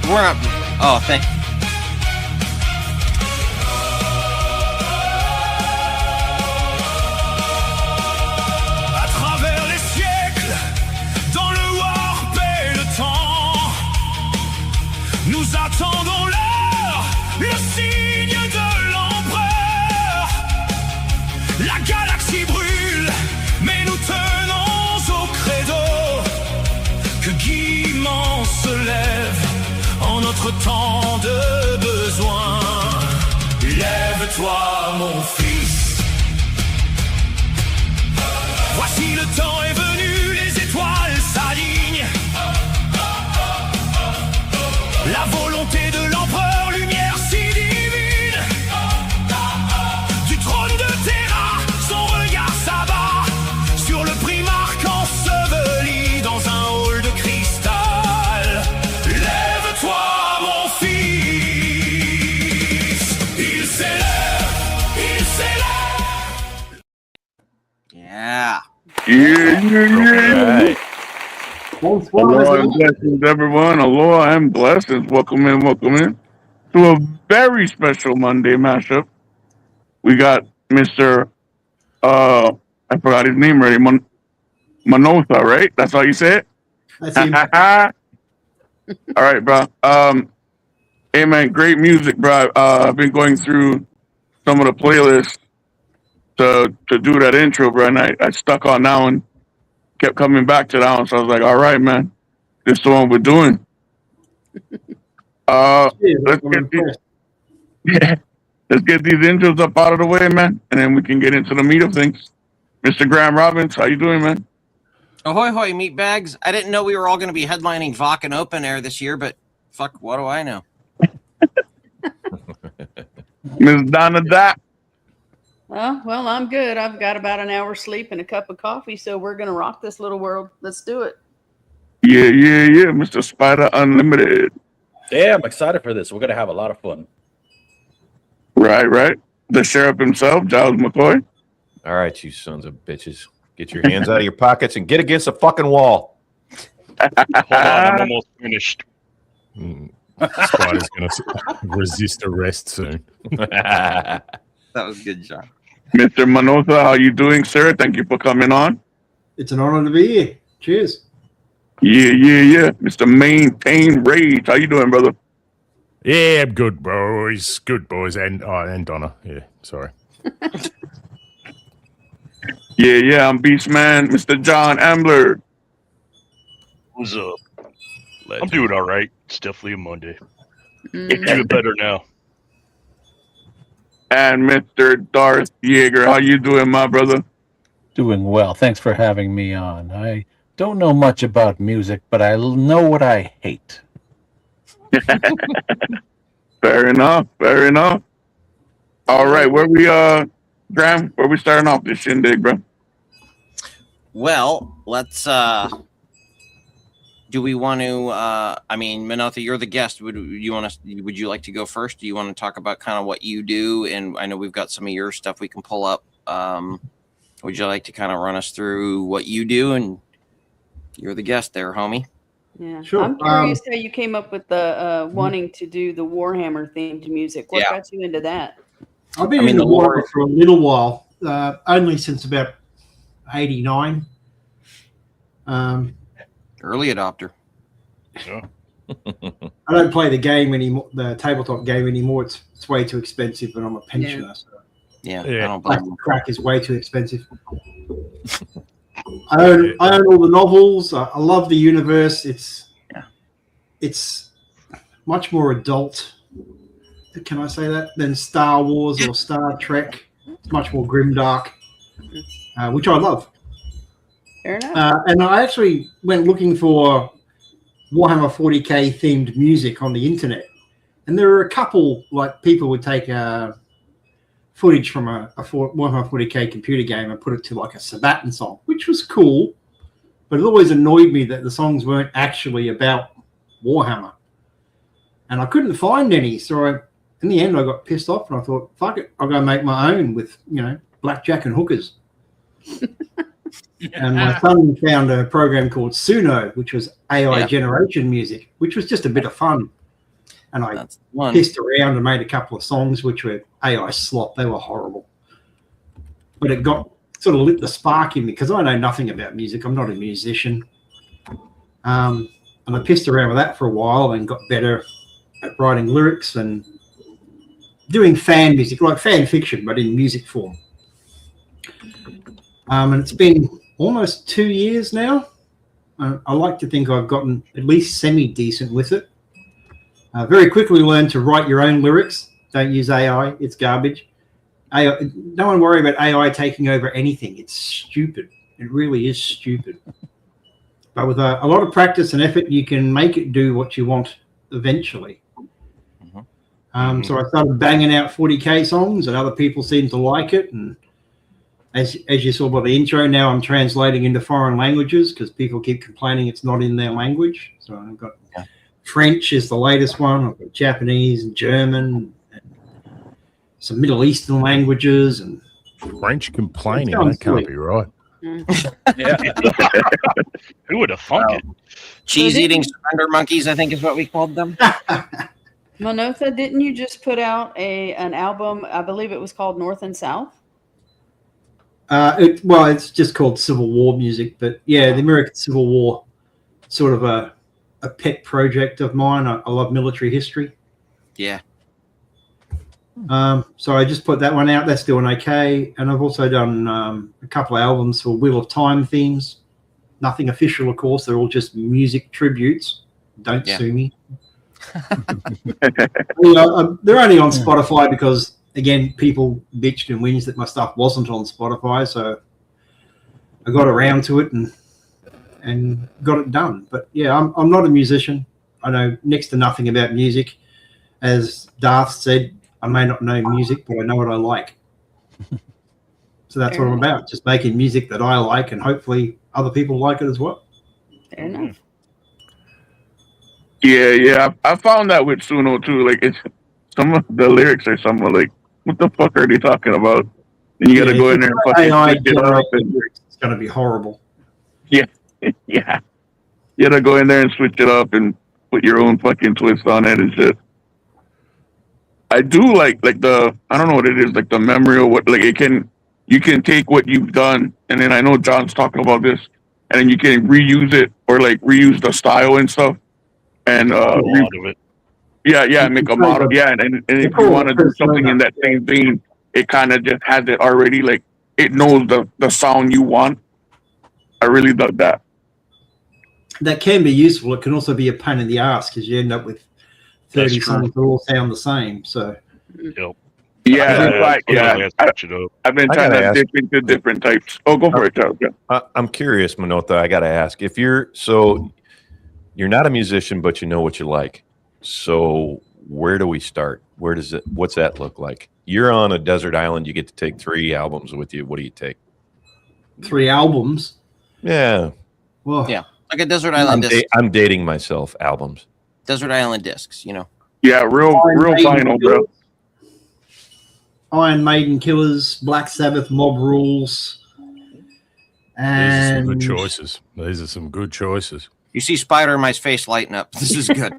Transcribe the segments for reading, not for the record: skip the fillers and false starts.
We're not. Oh, thank. À travers les siècles, dans le warp et le temps, nous attendons l'heure, le signe de l'empereur. La galaxie brûle, mais nous tenons au credo que Guimand se lève en notre temps de besoin. Lève-toi, mon fils. Voici le temps est venu, les étoiles s'alignent. La volonté de l'empereur, lumière si divine. Du trône de Terra, son regard s'abat sur le primarque enseveli dans un hall de cristal. Lève-toi, mon fils. Il s'élève, il s'élève. Yeah. Yeah. Hello and blessings, everyone. Hello and blessings. Welcome in to a very special Monday mashup. We got Mr. I forgot his name already. Manotha, right? That's how you say it? That's him. All right, bro. Hey, man, great music, bro. I've been going through some of the playlists to do that intro, bro, and I stuck on that one. Kept coming back to that one, so I was like, all right, man, this is the one we're doing. Let's get these intros up out of the way, man, and then we can get into the meat of things. Mr. Graham Robbins, how you doing, man? Ahoy, hoy, meatbags. I didn't know we were all going to be headlining Vakken Open Air this year, but fuck, what do I know? Miss Donna Dot. Well, I'm good. I've got about an hour's sleep and a cup of coffee, so we're going to rock this little world. Let's do it. Yeah, Mr. Spydyr Unlimited. Yeah, I'm excited for this. We're going to have a lot of fun. Right. The sheriff himself, Giles McCoy. All right, you sons of bitches. Get your hands out of your pockets and get against the fucking wall. Hold on, I'm almost finished. Spydyr's going to resist arrest soon. That was good, John. Mr. Manotha, how you doing, sir? Thank you for coming on. It's an honor to be here. Cheers. Yeah. Mr. Maintained R4ge. How you doing, brother? Yeah, I'm good, boys. Good, boys. And Donna. Yeah, sorry. Yeah, I'm Beastman. Mr. John Ambler. What's up? I'm doing all right. It's definitely a Monday. Doing better now. And Mr. Darth Jaeger. How you doing, my brother? Doing well. Thanks for having me on. I don't know much about music, but I know what I hate. Fair enough. All right, Graham, where we starting off this shindig, bro? Well, let's do we want to I mean, Manotha, you're the guest. Would you like to go first? Do you want to talk about kind of what you do? And I know we've got some of your stuff we can pull up. Would you like to kind of run us through what you do? And you're the guest there, homie. Yeah, Sure. I'm curious how you came up with the wanting to do the Warhammer themed music. What got you into that? I've been in the war for a little while, only since about 89. Early adopter. Yeah. I don't play the game anymore, the tabletop game anymore. It's way too expensive, and I'm a pensioner. Yeah. So Yeah. Yeah. I don't blame you. crack is way too expensive. I own all the novels. I love the universe. It's much more adult. Can I say that? Than Star Wars or Star Trek. It's much more grimdark, which I love. Fair enough. And I actually went looking for Warhammer 40k themed music on the internet, and there were a couple, like people would take footage from a Warhammer 40k computer game and put it to like a Sabaton song, which was cool, but it always annoyed me that the songs weren't actually about Warhammer, and I couldn't find any. So in the end, I got pissed off, and I thought, fuck it, I'll go make my own with, blackjack and hookers. And my son found a program called Suno, which was AI generation music, which was just a bit of fun. And I That's one. pissed around and made a couple of songs which were AI slop. They were horrible. But it got sort of lit the spark in me because I know nothing about music. I'm not a musician. And I pissed around with that for a while and got better at writing lyrics and doing fan music, like fan fiction, but in music form. And it's been almost 2 years now. I like to think I've gotten at least semi-decent with it. Very quickly learned to write your own lyrics. Don't use AI. It's garbage. AI, no one worry about AI taking over anything. It's stupid. It really is stupid. But with a lot of practice and effort, you can make it do what you want eventually. So I started banging out 40K songs, and other people seem to like it. And as you saw by the intro, now I'm translating into foreign languages because people keep complaining it's not in their language. So I've got French is the latest one. I've got Japanese and German, and some Middle Eastern languages, and French complaining. That can't be right. Yeah. Who would have thunk it? Cheese-eating surrender monkeys, I think is what we called them. Manotha, didn't you just put out an album? I believe it was called North and South. Well, it's just called Civil War music, but yeah, the American Civil War, sort of a pet project of mine. I love military history. Yeah. So I just put that one out. That's doing okay. And I've also done a couple of albums for Wheel of Time themes. Nothing official, of course. They're all just music tributes. Don't sue me. They're only on Spotify because, again, people bitched and whinged that my stuff wasn't on Spotify. So I got around to it and got it done. But yeah, I'm not a musician. I know next to nothing about music. As Darth said, I may not know music, but I know what I like. So that's what I'm about, just making music that I like, and hopefully other people like it as well. Fair enough. Yeah. I found that with Suno too. Like, it's some of the lyrics are somewhat like, what the fuck are they talking about? And you got to go in there and fucking switch it up. And, it's going to be horrible. Yeah. You got to go in there and switch it up and put your own fucking twist on it and shit. I do like the, I don't know what it is, like the memory of what, like you can take what you've done, and then I know John's talking about this, and then you can reuse it or like reuse the style and stuff. And make a model. Yeah, and if you want to do something in that same vein, it kind of just has it already. Like, it knows the sound you want. I really love that. That can be useful. It can also be a pain in the ass because you end up with 30 songs that all sound the same. So, I've been trying to dip into different types. Oh, go for it, Charles. Yeah. I'm curious, Manotha. I got to ask, if you're not a musician, but you know what you like. So where do we start? What's that look like? You're on a desert island. You get to take 3 albums with you. What do you take? 3 albums? Yeah. Well, yeah, like a desert island disc. I'm dating myself. Albums. Desert island discs, you know. Yeah, real vinyl, bro. Iron Maiden, Killers, Black Sabbath, Mob Rules. And These are some good choices. You see Spider-Man's face lighten up. This is good.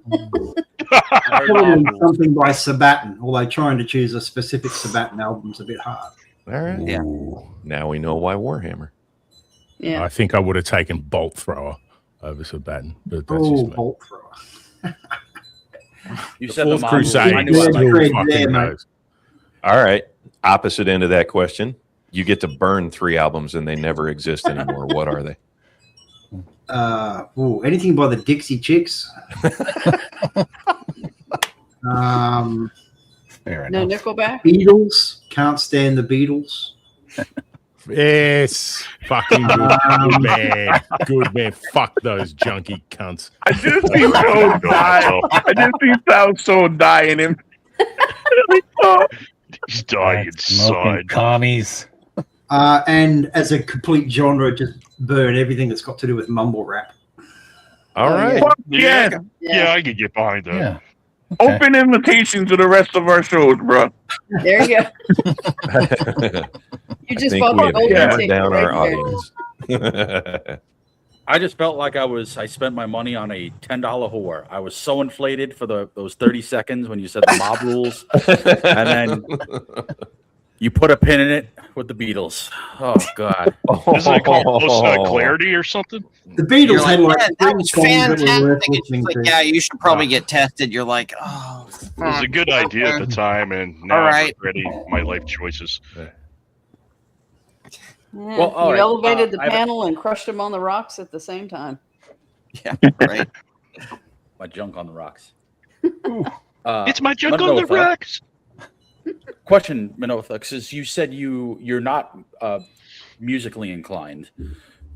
Something by Sabaton, although trying to choose a specific Sabaton album is a bit hard. All right. Yeah. Now we know why Warhammer. Yeah. I think I would have taken Bolt Thrower over Sabaton. But that's just me. Bolt Thrower. You The said Fourth the Crusade. I knew I liked it. Fucking knows. All right. Opposite end of that question. You get to burn 3 albums and they never exist anymore. What are they? Anything by the Dixie Chicks. Fair No enough. Nickelback? Beatles. Can't stand the Beatles. Yes. Fucking good man. Good man. Fuck those junkie cunts. I just see so die. I just see Sal so die in him. He's dying Smoking inside. commies. And as a complete genre, just burn everything that's got to do with mumble rap. All right. Fuck yeah. Yeah, I can get behind that. Yeah. Okay. Open invitation to the rest of our shows, bro. There you go. You I just think bought we the have golden hammered ticket down right our there. audience. I just felt like I spent my money on a $10 whore. I was so inflated for those 30 seconds when you said the mob rules, and then you put a pin in it with the Beatles. Oh God! Isn't it called post clarity or something? The Beatles had like that was songs that were worth fantastic. It's listening like, to. yeah, you should probably get tested. You're like, oh, It was a good idea at the time, and now All I'm right. regretting my life choices. Yeah, Well, all you right. elevated the I have- panel and crushed them on the rocks at the same time. yeah, right. My junk on the rocks. It's my junk on the Manotha. rocks. Question, Manotha, because you said you're not musically inclined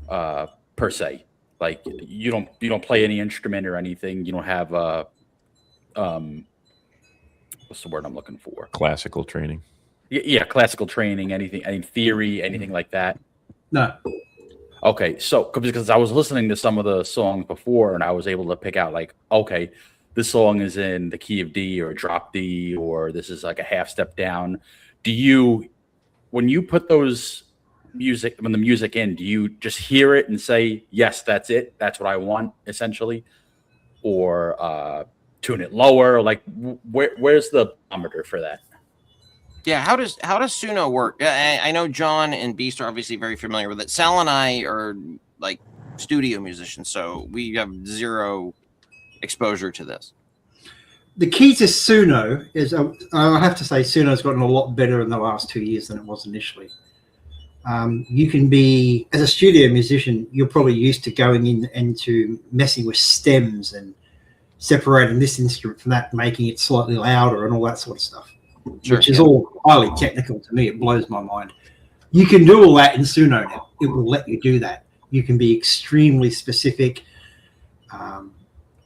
per se. Like you don't play any instrument or anything. You don't have what's the word I'm looking for? Classical training. Yeah, classical training, anything, any theory, anything like that. No. Okay, so because I was listening to some of the songs before, and I was able to pick out like, okay, this song is in the key of D or drop D, or this is like a half step down. Do you, when you put those music, when the music in, do you just hear it and say, yes, that's it, that's what I want, essentially, or tune it lower? Like, where's the barometer for that? Yeah, how does Suno work? I know John and Beast are obviously very familiar with it. Sal and I are like studio musicians, so we have zero exposure to this. The key to Suno is, I have to say, Suno's gotten a lot better in the last 2 years than it was initially. You can be, as a studio musician, you're probably used to going into messing with stems and separating this instrument from that, making it slightly louder and all that sort of stuff. Sure, which is all highly technical to me. It blows my mind. You can do all that in Suno now. It will let you do that. You can be extremely specific.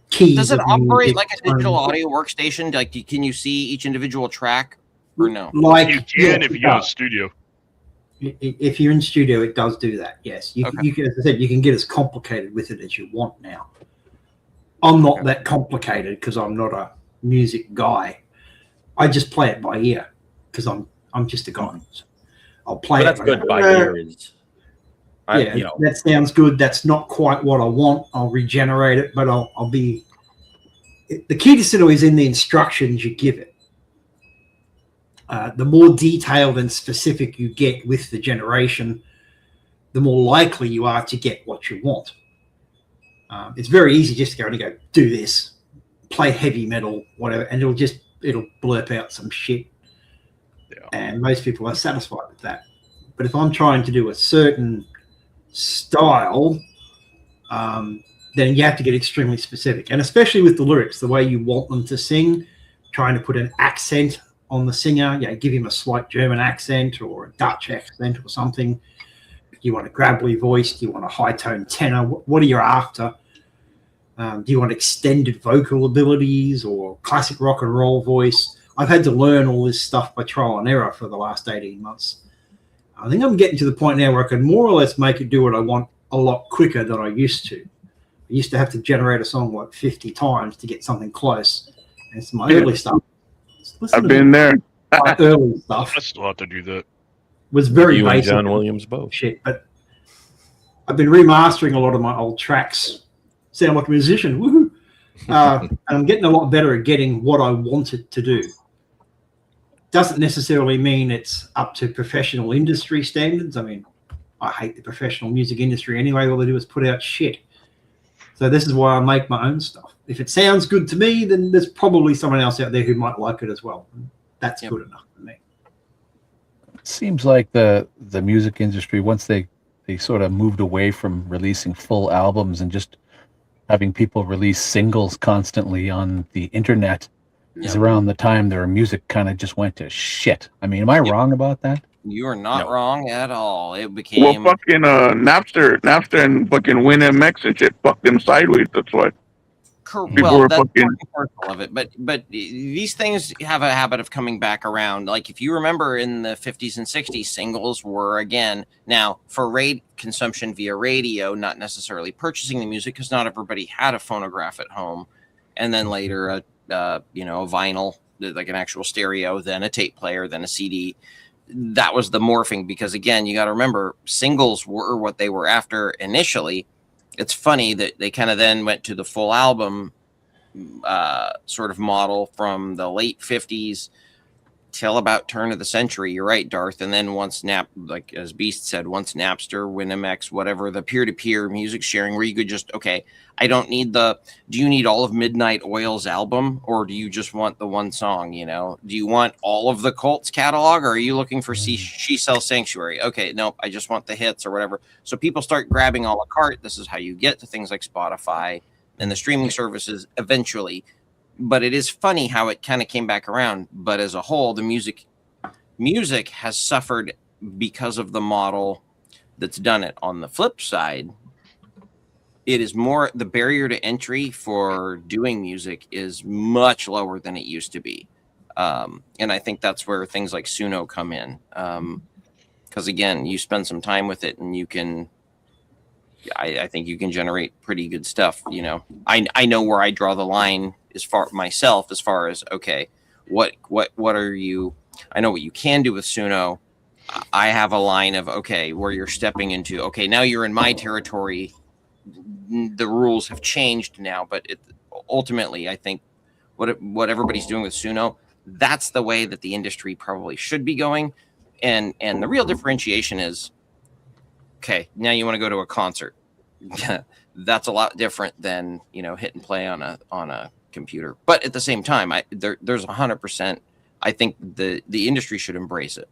Keys. Does it of operate music, like a digital audio workstation? Like, can you see each individual track or no? Like You can if it you're in a does. studio. If you're in studio, it does do that. Yes, you Okay. can, as I said, you can get as complicated with it as you want now. I'm not that complicated because I'm not a music guy. I just play it by ear because I'm just a guy. So I'll play But it. that's good by ear. Is Yeah, that sounds good. That's not quite what I want. I'll regenerate it, but I'll be. The key to Suno is in the instructions you give it. The more detailed and specific you get with the generation, the more likely you are to get what you want. It's very easy just to go do this, play heavy metal, whatever, and it'll blurp out some shit. Yeah. And most people are satisfied with that. But if I'm trying to do a certain style, then you have to get extremely specific, and especially with the lyrics, the way you want them to sing, trying to put an accent on the singer, give him a slight German accent or a Dutch accent or something. Do you want a gravelly voice? Do you want a high tone tenor? What are you after? Do you want extended vocal abilities or classic rock and roll voice? I've had to learn all this stuff by trial and error for the last 18 months. I think I'm getting to the point now where I can more or less make it do what I want a lot quicker than I used to. I used to have to generate a song like 50 times to get something close. And it's my early stuff. I've been there. My early stuff I still have to do that. was very You and basic. John Williams both. Shit, but I've been remastering a lot of my old tracks. Sound like a musician, woohoo! And I'm getting a lot better at getting what I want it to do. Doesn't necessarily mean it's up to professional industry standards. I mean, I hate the professional music industry anyway. All they do is put out shit. So this is why I make my own stuff. If it sounds good to me, then there's probably someone else out there who might like it as well. That's good enough for me. It seems like the music industry, once they sort of moved away from releasing full albums and just having people release singles constantly on the internet, is around the time their music kind of just went to shit. I mean, am I wrong about that? You are not wrong at all. It Well, became fucking Napster and fucking WinMX and shit fucked them sideways. That's why. People well, were that's fucking. part and parcel of it. But these things have a habit of coming back around. Like if you remember in the 50s and 60s, singles were again now for consumption via radio, not necessarily purchasing the music because not everybody had a phonograph at home, and then later a vinyl, like an actual stereo, then a tape player, then a CD. That was the morphing because again, you got to remember singles were what they were after initially. it's funny that they kind of then went to the full album sort of model from the late 50s till about turn of the century. You're right, Darth. And then once like as Beast said, once Napster, Winamx, whatever, the peer-to-peer music sharing, where you could just, okay, I don't need do you need all of Midnight Oil's album, or do you just want the one song? You know, do you want all of the Colts catalog, or are you looking for She Sells Sanctuary? Okay, nope, I just want the hits or whatever. So people start grabbing a la carte. This is how you get to things like Spotify and the streaming services eventually. But it is funny how it kind of came back around. But as a whole, the music has suffered because of the model that's done it. On the flip side, it is more, the barrier to entry for doing music is much lower than it used to be. And I think that's where things like Suno come in. Because again, you spend some time with it and you can, I think you can generate pretty good stuff. You know, I know where I draw the line as far as, okay, what are you, I know what you can do with Suno. I have a line of, okay, where you're stepping into, okay, now you're in my territory. The rules have changed now, but ultimately I think what everybody's doing with Suno, that's the way that the industry probably should be going. And the real differentiation is, okay, now you want to go to a concert. That's a lot different than, you know, hit and play on a computer. But at the same time, there's 100%. I think the industry should embrace it.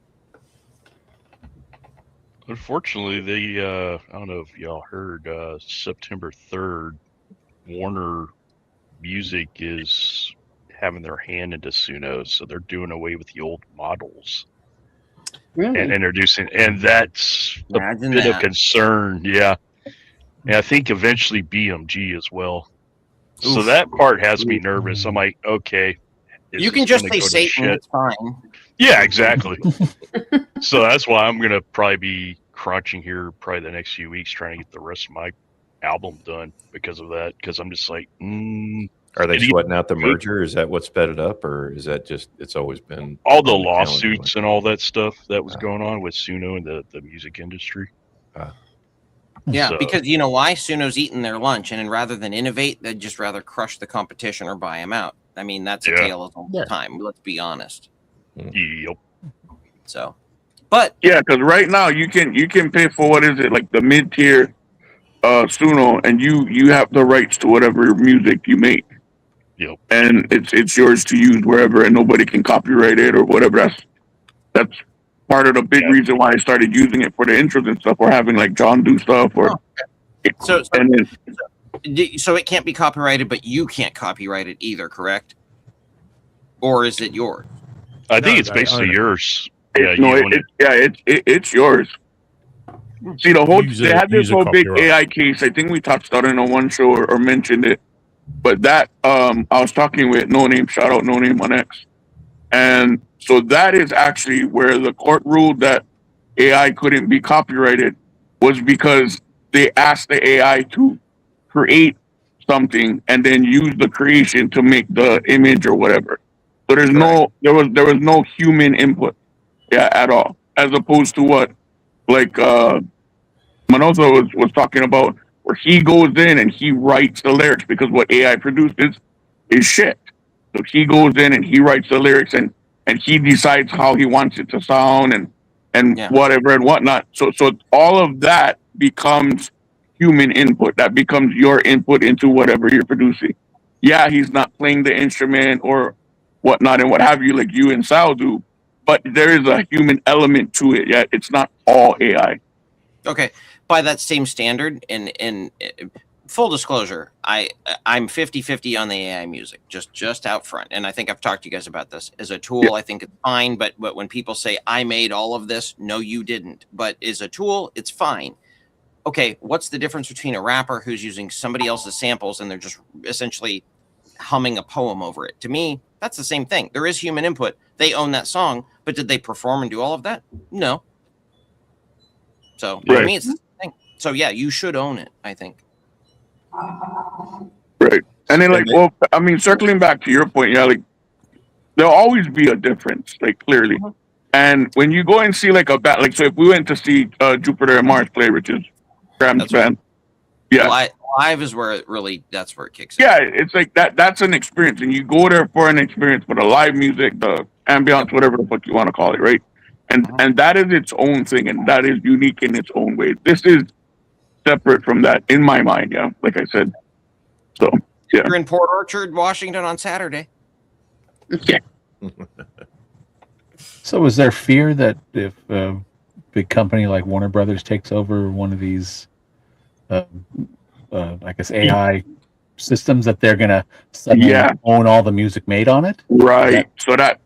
Unfortunately, I don't know if y'all heard, September 3rd, Warner Music is having their hand into Suno, so they're doing away with the old models. Really? And introducing, and that's a bit of concern. Yeah. And I think eventually BMG as well. Oof. So that part has me nervous. I'm like, okay. You can just say Satan, it's fine. Yeah, exactly. So that's why I'm going to probably be crunching here probably the next few weeks trying to get the rest of my album done because of that. Because I'm just like, Are they sweating out the merger? Is that what sped it up, or is that just it's always been all the lawsuits and all that stuff that was going on with Suno and the music industry? Yeah, so, because you know why? Suno's eating their lunch, and rather than innovate, they'd just rather crush the competition or buy them out. I mean, that's a tale of all the time. Let's be honest. Yep. So, but yeah, because right now you can pay for what is it, like the mid-tier Suno, and you have the rights to whatever music you make. Yep. And it's yours to use wherever, and nobody can copyright it or whatever. That's part of the big reason why I started using it for the intros and stuff, or having like John do stuff, or so it can't be copyrighted, but you can't copyright it either, correct? Or is it yours? I think it's basically yours. It's yours. See, they had this whole big AI case. I think we touched on it on one show or mentioned it. But that I was talking with No Name, shout out No Name on X, and so that is actually where the court ruled that AI couldn't be copyrighted, was because they asked the AI to create something and then use the creation to make the image or whatever. So there was no human input, at all, as opposed to what like Manotha was talking about, where he goes in and he writes the lyrics, because what AI produces is shit. So he goes in and he writes the lyrics and he decides how he wants it to sound and whatever and whatnot. So all of that becomes human input. That becomes your input into whatever you're producing. Yeah, he's not playing the instrument or whatnot and what have you, like you and Sal do, but there is a human element to it. Yeah, it's not all AI. Okay. By that same standard, and full disclosure, I'm 50-50 on the AI music, just out front. And I think I've talked to you guys about this. As a tool, I think it's fine. But when people say, I made all of this, no, you didn't. But as a tool, it's fine. Okay, what's the difference between a rapper who's using somebody else's samples and they're just essentially humming a poem over it? To me, that's the same thing. There is human input. They own that song, but did they perform and do all of that? No. So to me, it's the same thing. So yeah, you should own it, I think. Right. And then circling back to your point, like there'll always be a difference, like clearly. And when you go and see like a band, like so if we went to see Jupiter and Mars play, which is Graham's band, Yeah. Live is where that's where it kicks in. Yeah, it's like that's an experience, and you go there for an experience for the live music, the ambiance, whatever the fuck you want to call it, right? And that is its own thing, and that is unique in its own way. This is separate from that in my mind, yeah, like I said. So yeah. You're in Port Orchard, Washington on Saturday. Yeah. So is there fear that if a big company like Warner Brothers takes over one of these I guess AI systems, that they're gonna suddenly own all the music made on it? Right. So that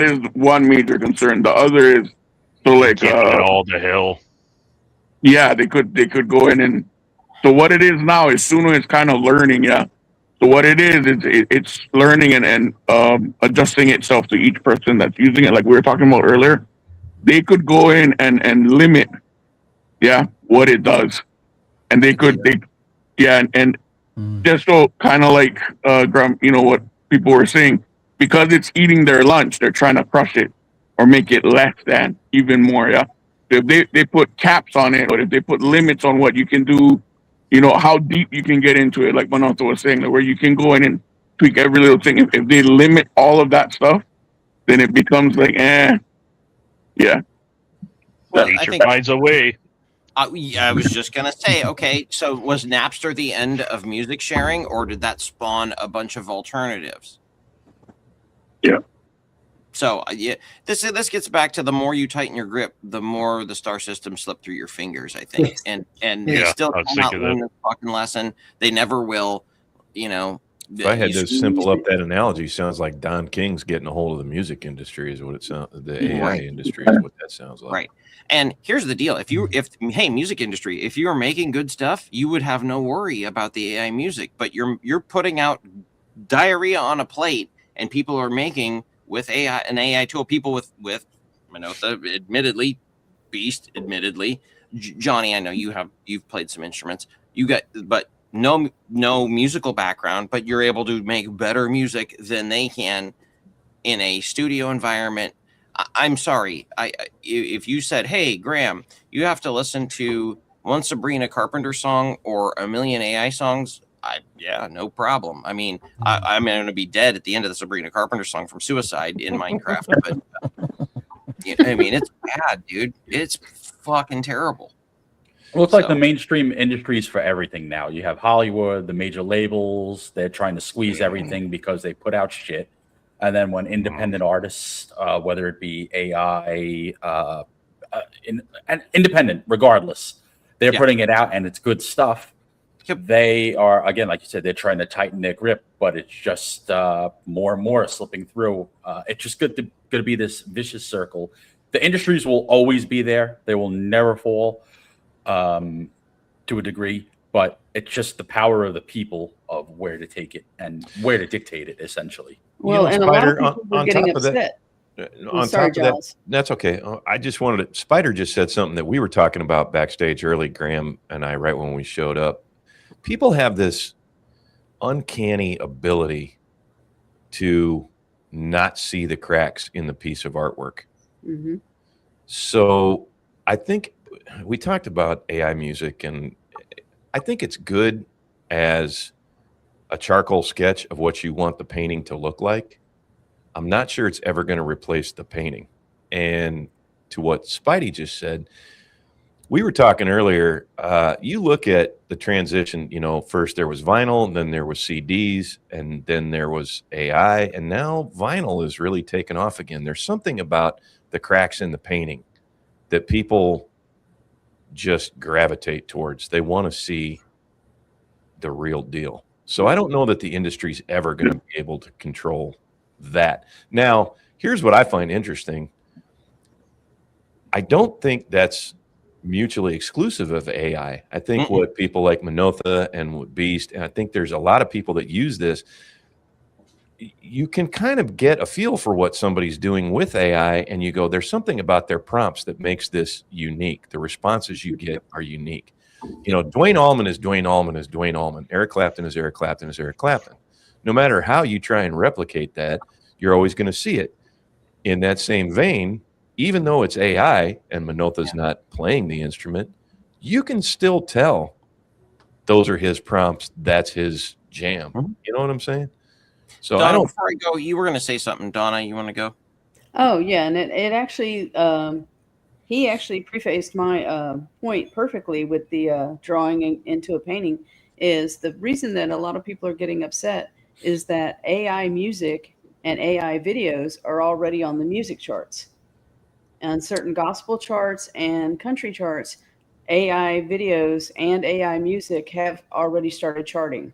is one major concern. The other is like all the hell. Yeah, they could go in and so what it is now is Suno is kind of learning, yeah. So what it is it's learning and adjusting itself to each person that's using it, like we were talking about earlier. They could go in and limit, what it does, and they could and just so kind of like Graham, what people were saying, because it's eating their lunch, they're trying to crush it or make it less than even more, yeah. If they put caps on it, or if they put limits on what you can do, how deep you can get into it, like Manotha was saying, where you can go in and tweak every little thing. If they limit all of that stuff, then it becomes like, yeah. Well, nature finds a way. I was just gonna say, okay, so was Napster the end of music sharing, or did that spawn a bunch of alternatives? Yeah. So this gets back to the more you tighten your grip, the more the star system slip through your fingers, I think. And they still cannot learn this fucking lesson. They never will. If I had to simple up that analogy, sounds like Don King's getting a hold of the music industry is what it sounds. The AI industry is what that sounds like. Right. And here's the deal: hey, music industry, if you are making good stuff, you would have no worry about the AI music. But you're putting out diarrhea on a plate, and people are making with an AI tool. People with Manotha, admittedly, Beast, admittedly, Johnny. I know you've played some instruments. But no musical background, but you're able to make better music than they can in a studio environment. I'm sorry. If you said, "Hey, Graham, you have to listen to one Sabrina Carpenter song or a million AI songs," no problem. I mean, I'm going to be dead at the end of the Sabrina Carpenter song from Suicide in Minecraft. But it's bad, dude. It's fucking terrible. Well, it's like the mainstream industries for everything now. You have Hollywood, the major labels. They're trying to squeeze everything because they put out shit. And then when independent artists, whether it be AI, independent, regardless, they're putting it out and it's good stuff. They are, again, like you said, they're trying to tighten their grip, but it's just more and more slipping through. It's just going to be this vicious circle. The industries will always be there. They will never fall to a degree, but it's just the power of the people of where to take it and where to dictate it, essentially. Well, and Spydyr, a lot of people were getting upset. On top of that, that's okay. I just wanted to. Spydyr just said something that we were talking about backstage early, Graham and I, right when we showed up. People have this uncanny ability to not see the cracks in the piece of artwork. Mm-hmm. So I think we talked about AI music, and I think it's good as a charcoal sketch of what you want the painting to look like. I'm not sure it's ever going to replace the painting. And to what Spidey just said, we were talking earlier, you look at the transition, first there was vinyl, and then there was CDs, and then there was AI, and now vinyl is really taken off again. There's something about the cracks in the painting that people just gravitate towards. They want to see the real deal. So I don't know that the industry's ever going to be able to control that. Now, here's what I find interesting. I don't think that's mutually exclusive of AI. I think what people like Manotha and with Beast, and I think there's a lot of people that use this, you can kind of get a feel for what somebody's doing with AI, and you go, there's something about their prompts that makes this unique. The responses you get are unique. Dwayne Allman is Dwayne Allman is Dwayne Allman. Eric Clapton is Eric Clapton is Eric Clapton. No matter how you try and replicate that, you're always going to see it. In that same vein, even though it's AI and Manotha's not playing the instrument, you can still tell those are his prompts. That's his jam. Mhm. You know what I'm saying? So Donna, I don't. before I go, you were going to say something. Donna, you want to go? Oh yeah, and it actually he actually prefaced my point perfectly with the drawing into a painting. Is the reason that a lot of people are getting upset is that AI music and AI videos are already on the music charts, and certain gospel charts and country charts. AI videos and AI music have already started charting.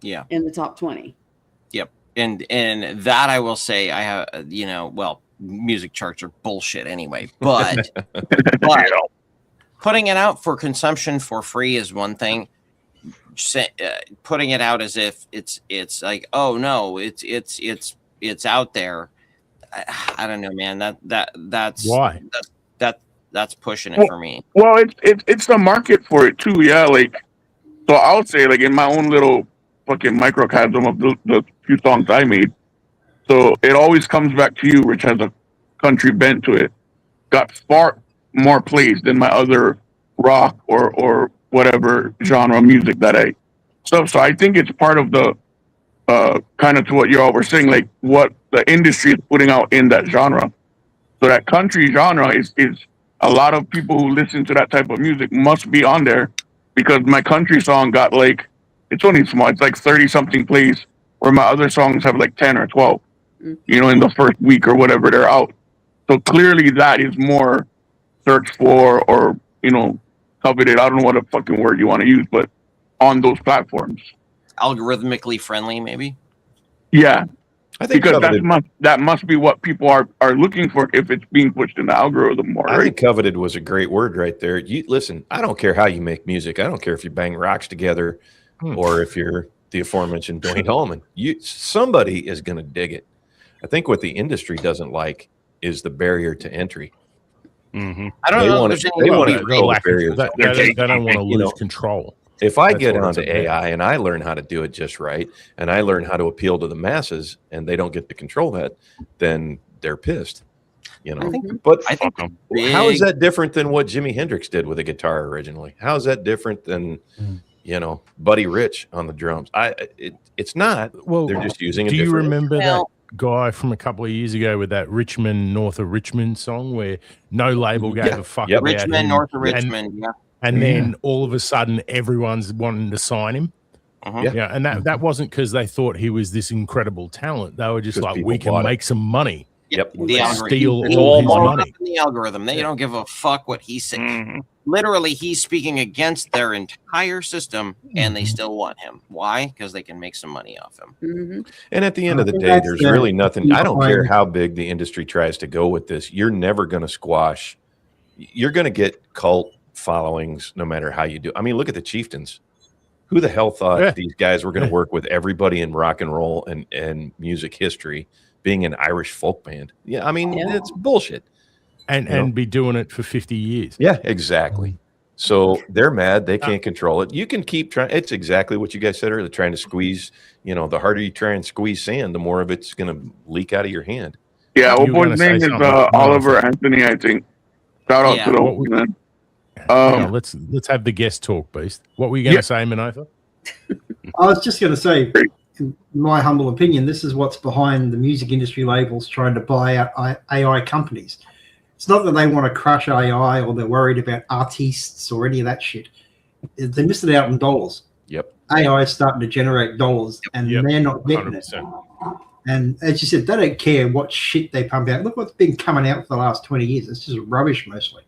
Yeah. In the top 20. Yep. And that I will say I have, well, music charts are bullshit anyway, but putting it out for consumption for free is one thing. Putting it out as if it's like, oh no, it's out there. I don't know, man. That's why that's pushing it for me. Well, it's the market for it too. Yeah, like, so I'll say, like, in my own little fucking microcosm of the few songs I made. So it always comes back to you, which has a country bent to it. Got far more plays than my other rock or whatever genre music that I. So I think it's part of the kind of to what you all were saying, like what the industry is putting out in that genre. So that country genre is a lot of people who listen to that type of music must be on there, because my country song got like, it's only small, it's like 30 something plays, where my other songs have like 10 or 12, in the first week or whatever they're out. So clearly that is more searched for or, coveted. I don't know what a fucking word you want to use, but on those platforms. Algorithmically friendly, maybe? Yeah. I think because that must be what people are looking for if it's being pushed in the algorithm more. I right? think coveted was a great word right there. You listen, I don't care how you make music. I don't care if you bang rocks together or if you're the aforementioned Dwayne Allman. Somebody is going to dig it. I think what the industry doesn't like is the barrier to entry. Mm-hmm. I don't know. They don't want to lose control. If I get onto AI and I learn how to do it just right, and I learn how to appeal to the masses, and they don't get to control that, then they're pissed. But I think how is that different than what Jimi Hendrix did with a guitar originally? How is that different than Buddy Rich on the drums? It's not. Well, they're just using. Do you remember that guy from a couple of years ago with that Richmond, north of Richmond song where no label gave a fuck about Richmond, him, north of Richmond, and then all of a sudden everyone's wanting to sign him. And that wasn't because they thought he was this incredible talent. They were just like, we can make some money. Yep. Steal all his money. The algorithm. They don't give a fuck what he's saying. Literally, he's speaking against their entire system, and they still want him. Why? Because they can make some money off him. And at the end of the day, there's really nothing. I don't care how big the industry tries to go with this. You're never going to squash. You're going to get cult followings no matter how you do. I mean, look at the Chieftains. Who the hell thought these guys were going to work with everybody in rock and roll and music history, being an Irish folk band? Yeah, I mean, it's bullshit. And be doing it for 50 years. Yeah, exactly. So they're mad. They can't control it. You can keep trying. It's exactly what you guys said earlier, trying to squeeze, the harder you try and squeeze sand, the more of it's going to leak out of your hand. Yeah, well, boy's name is Oliver Anthony, I think. Shout out to the whole man. Let's have the guest talk, Beast. What were you going to say, Manotha? I was just going to say, in my humble opinion, this is what's behind the music industry labels trying to buy out AI companies. It's not that they want to crush AI or they're worried about artists or any of that shit. They missed it out on dollars. Yep. AI is starting to generate dollars, and they're not getting 100%. It. And as you said, they don't care what shit they pump out. Look what's been coming out for the last 20 years. It's just rubbish mostly.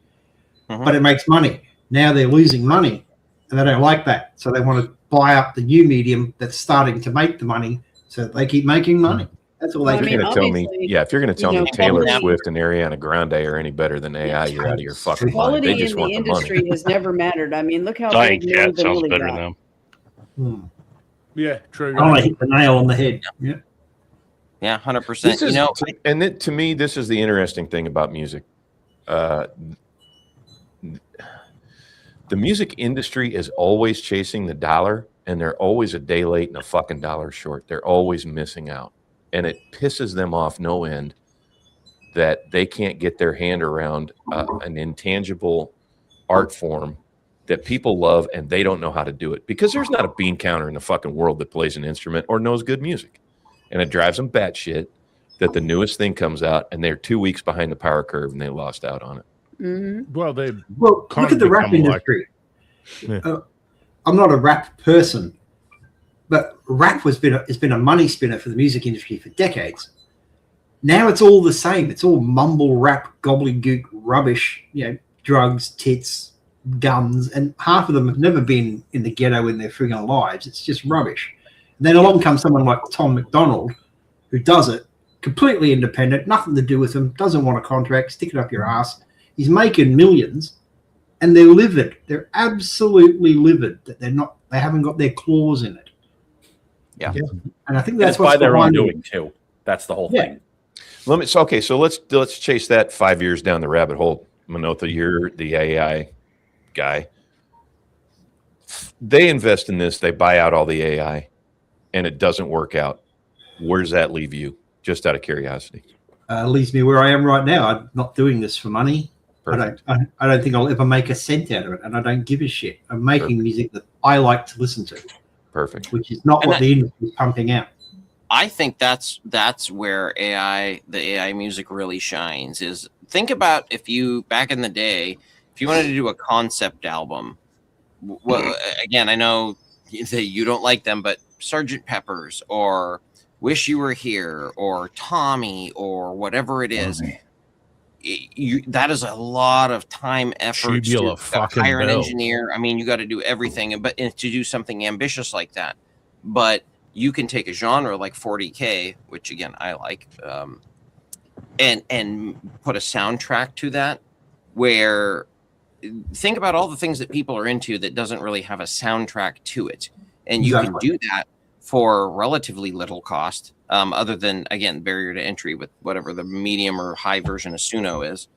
But it makes money. Now they're losing money, and they don't like that. So they want to buy up the new medium that's starting to make the money, so they keep making money. That's all they can. If you're going to tell me Taylor Swift and Ariana Grande are any better than AI, you're out of your fucking mind. They just want the money. Quality in the industry has never mattered. I mean, look how Dying Cat sounds better than them. Yeah, true. I hit the nail on the head. Yeah. Yeah, 100%. And to me, this is the interesting thing about music. The music industry is always chasing the dollar, and they're always a day late and a fucking dollar short. They're always missing out. And it pisses them off no end that they can't get their hand around an intangible art form that people love and they don't know how to do it because there's not a bean counter in the fucking world that plays an instrument or knows good music. And it drives them batshit that the newest thing comes out and they're 2 weeks behind the power curve and they lost out on it. Mm-hmm. Well, look at the rap industry. I'm not a rap person, but rap has been a money spinner for the music industry for decades. Now it's all the same. It's all mumble rap, gobbledygook rubbish. Drugs, tits, guns, and half of them have never been in the ghetto in their friggin' lives. It's just rubbish. And then along comes someone like Tom McDonald, who does it completely independent, nothing to do with them, doesn't want a contract, stick it up your ass. He's making millions, and they're livid. They're absolutely livid that they haven't got their claws in it. Yeah. And I think that's by their own doing too. That's the whole thing. So let's chase that 5 years down the rabbit hole. Manotha, you're the AI guy. They invest in this, they buy out all the AI, and it doesn't work out. Where does that leave you? Just out of curiosity. Leaves me where I am right now. I'm not doing this for money. Perfect. I don't think I'll ever make a cent out of it, and I don't give a shit. I'm making music that I like to listen to. Perfect. Which is not what the industry is pumping out. I think that's where the AI music really shines. Is think about if you back in the day, if you wanted to do a concept album. Well, again, I know that you don't like them, but Sgt. Pepper's or Wish You Were Here or Tommy or whatever it is, that is a lot of time, effort. Tubular to fucking hire an bell. engineer. I mean, you got to do everything, but to do something ambitious like that. But you can take a genre like 40K, which again I like, and put a soundtrack to that. Where think about all the things that people are into that doesn't really have a soundtrack to it, and you can do that for relatively little cost, other than again barrier to entry with whatever the medium or high version of Suno is.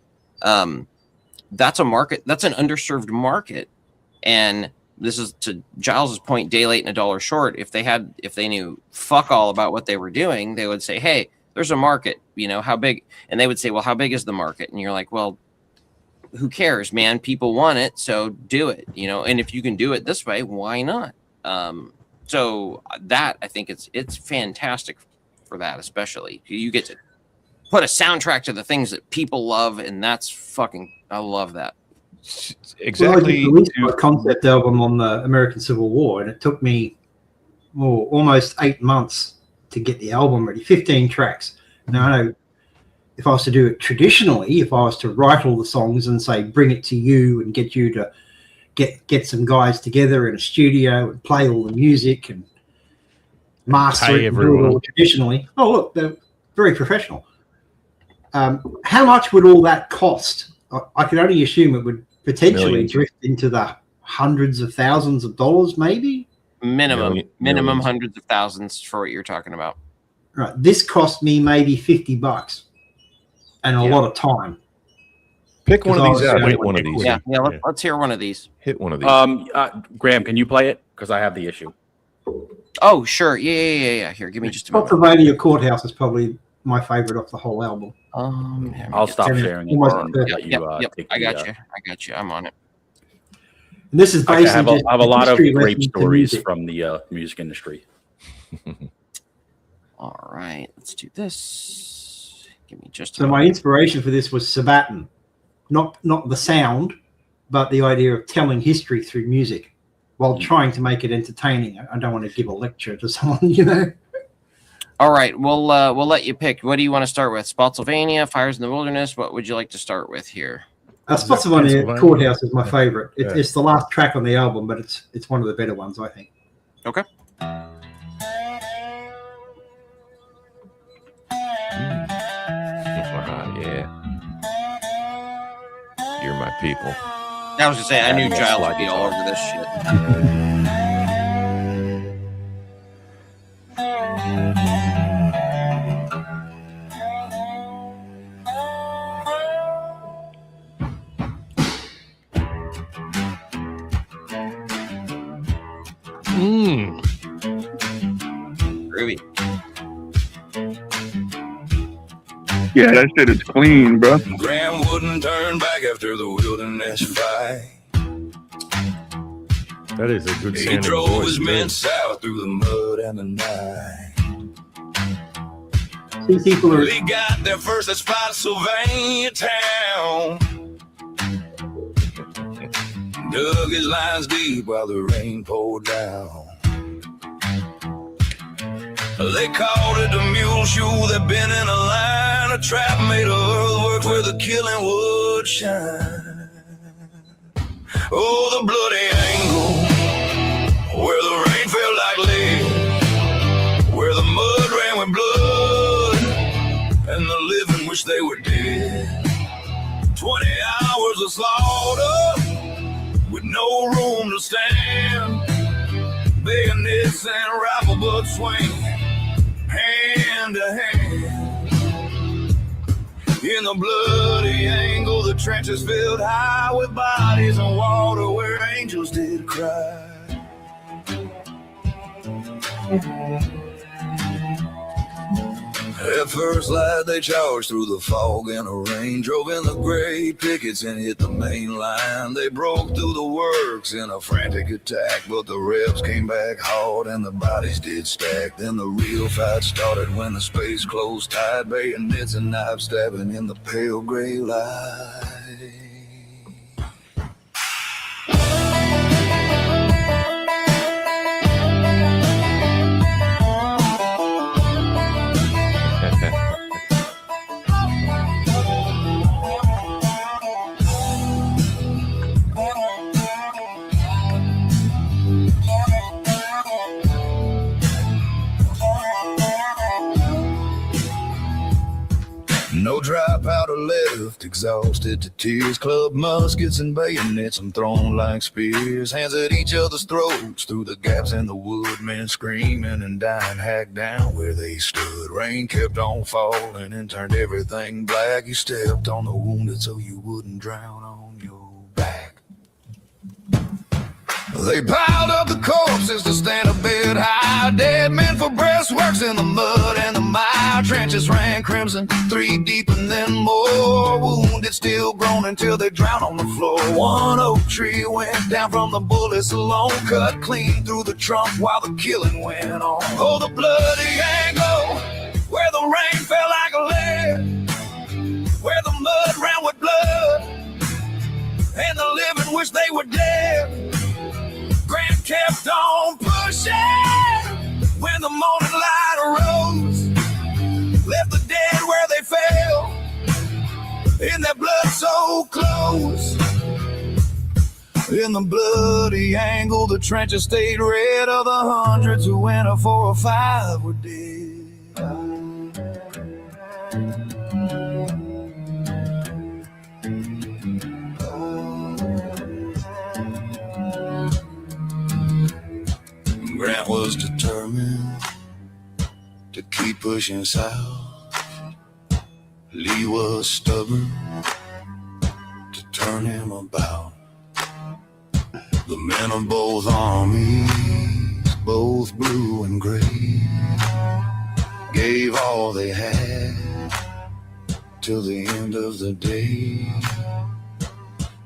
That's a market. That's an underserved market, and this is to Giles's point, day late and a dollar short. If they knew fuck all about what they were doing, they would say, hey, there's a market, how big? And they would say, well, how big is the market? And you're like, well, who cares, man? People want it. So do it, and if you can do it this way, why not? So that I think it's fantastic for that, especially you get to put a soundtrack to the things that people love. And that's fucking, I love that. Exactly. Well, I released a concept album on the American Civil War, and it took me almost 8 months to get the album ready. 15 tracks. Now I know if I was to do it traditionally, if I was to write all the songs and say bring it to you and get you to get some guys together in a studio and play all the music and master it and do it all traditionally. Oh look, they're very professional. How much would all that cost? I can only assume it would potentially drift into the hundreds of thousands of dollars, maybe. Minimum hundreds of thousands for what you're talking about. Right. This cost me maybe $50 and a lot of time. Pick one of these out. Hit one of these. Yeah. Let's hear one of these. Hit one of these. Graham, can you play it? Because I have the issue. Oh, sure. Yeah. Here, give me just a moment. Pennsylvania Courthouse is probably my favorite off the whole album. I'll stop sharing it. Yep. I got you. I'm on it. And this is basically I have a lot of great stories from the music industry. All right, let's do this. Give me just. So my inspiration for this was Sabaton, not the sound, but the idea of telling history through music, while trying to make it entertaining. I don't want to give a lecture to someone, All right, we'll let you pick. What do you want to start with? Spotsylvania, Fires in the Wilderness. What would you like to start with here? Spotsylvania Courthouse is my favorite. It's the last track on the album, but it's one of the better ones, I think. Okay. Yeah. You're my people. I was gonna say I knew Giles would be all over this shit. Groovy. Yeah, that shit is clean, bro. Graham wouldn't turn back after the wilderness fight. That is a good He sounding drove voice. his too. men south through the mud and the night. See, people are He got there first at Spotsylvania town. Dug his lines deep while the rain poured down. They called it the mule shoe. They've been in a line of trap made of earthwork where the killing would shine. Oh, the bloody angle where the rain fell like lead, where the mud ran with blood and the living wish they were dead. 20 hours of slaughter with no room to stand. Bayonets and rifle butts swing hand to hand. In the bloody angle, the trenches filled high with bodies and water where angels did cry. At first light, they charged through the fog and the rain, drove in the gray pickets and hit the main line. They broke through the works in a frantic attack, but the rebs came back hard and the bodies did stack. Then the real fight started when the space closed tight, bayonets and knives stabbing in the pale gray light. No dry powder left, exhausted to tears. Club muskets and bayonets and thrown like spears. Hands at each other's throats through the gaps in the wood. Men screaming and dying, hacked down where they stood. Rain kept on falling and turned everything black. You stepped on the wounded so you wouldn't drown on your back. They piled up the corpses to stand a bit high. Dead men for breastworks in the mud and the mire. Trenches ran crimson, 3 deep and then more. Wounded still groaning till they drowned on the floor. One oak tree went down from the bullets alone, cut clean through the trunk while the killing went on. Oh, the bloody angle where the rain fell like lead, where the mud ran with blood and the living wish they were dead. Grant kept on pushing when the morning light arose, left the dead where they fell, in their blood so close. In the bloody angle, the trenches stayed red. Of the hundreds who went, 4 or 5 were dead. Grant was determined to keep pushing south. Lee was stubborn to turn him about. The men of both armies, both blue and gray, gave all they had till the end of the day.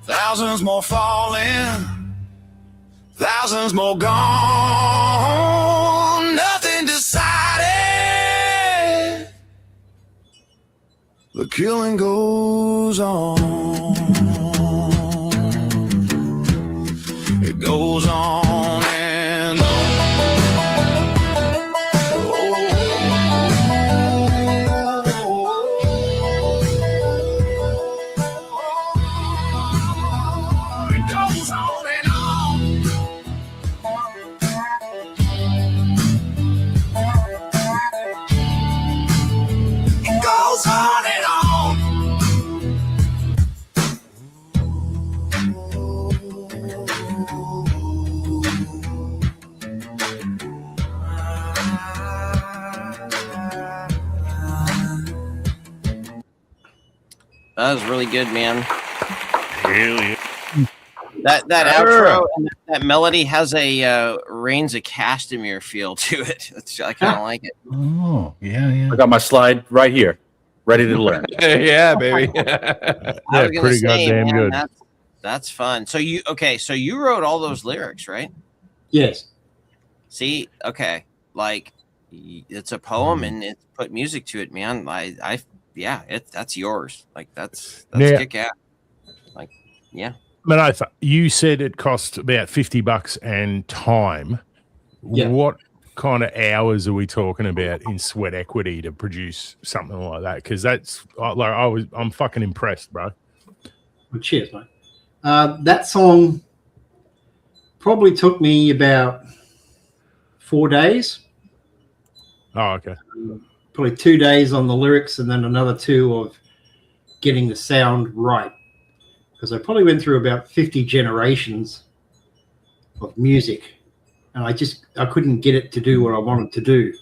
Thousands more falling, thousands more gone, nothing decided. The killing goes on. It goes on and on. It goes on and on. It goes on and on. That was really good, man. Really? That outro and that melody has a Reigns of Castamere feel to it. I kind of like it. Oh, yeah. I got my slide right here, ready to learn. Yeah, baby. I was gonna pretty say, goddamn man, good. That's fun. So you wrote all those lyrics, right? Yes. See, okay, like it's a poem and it's put music to it, man. That's yours. Like that's Now- kick ass. Like, yeah. Manotha, you said it cost about $50 and time. Yeah. What kind of hours are we talking about in sweat equity to produce something like that? Because that's I'm fucking impressed, bro. Well, cheers, mate. That song probably took me about 4 days. Oh, okay. Probably 2 days on the lyrics and then another 2 of getting the sound right. Because I probably went through about 50 generations of music, and I couldn't get it to do what I wanted to do.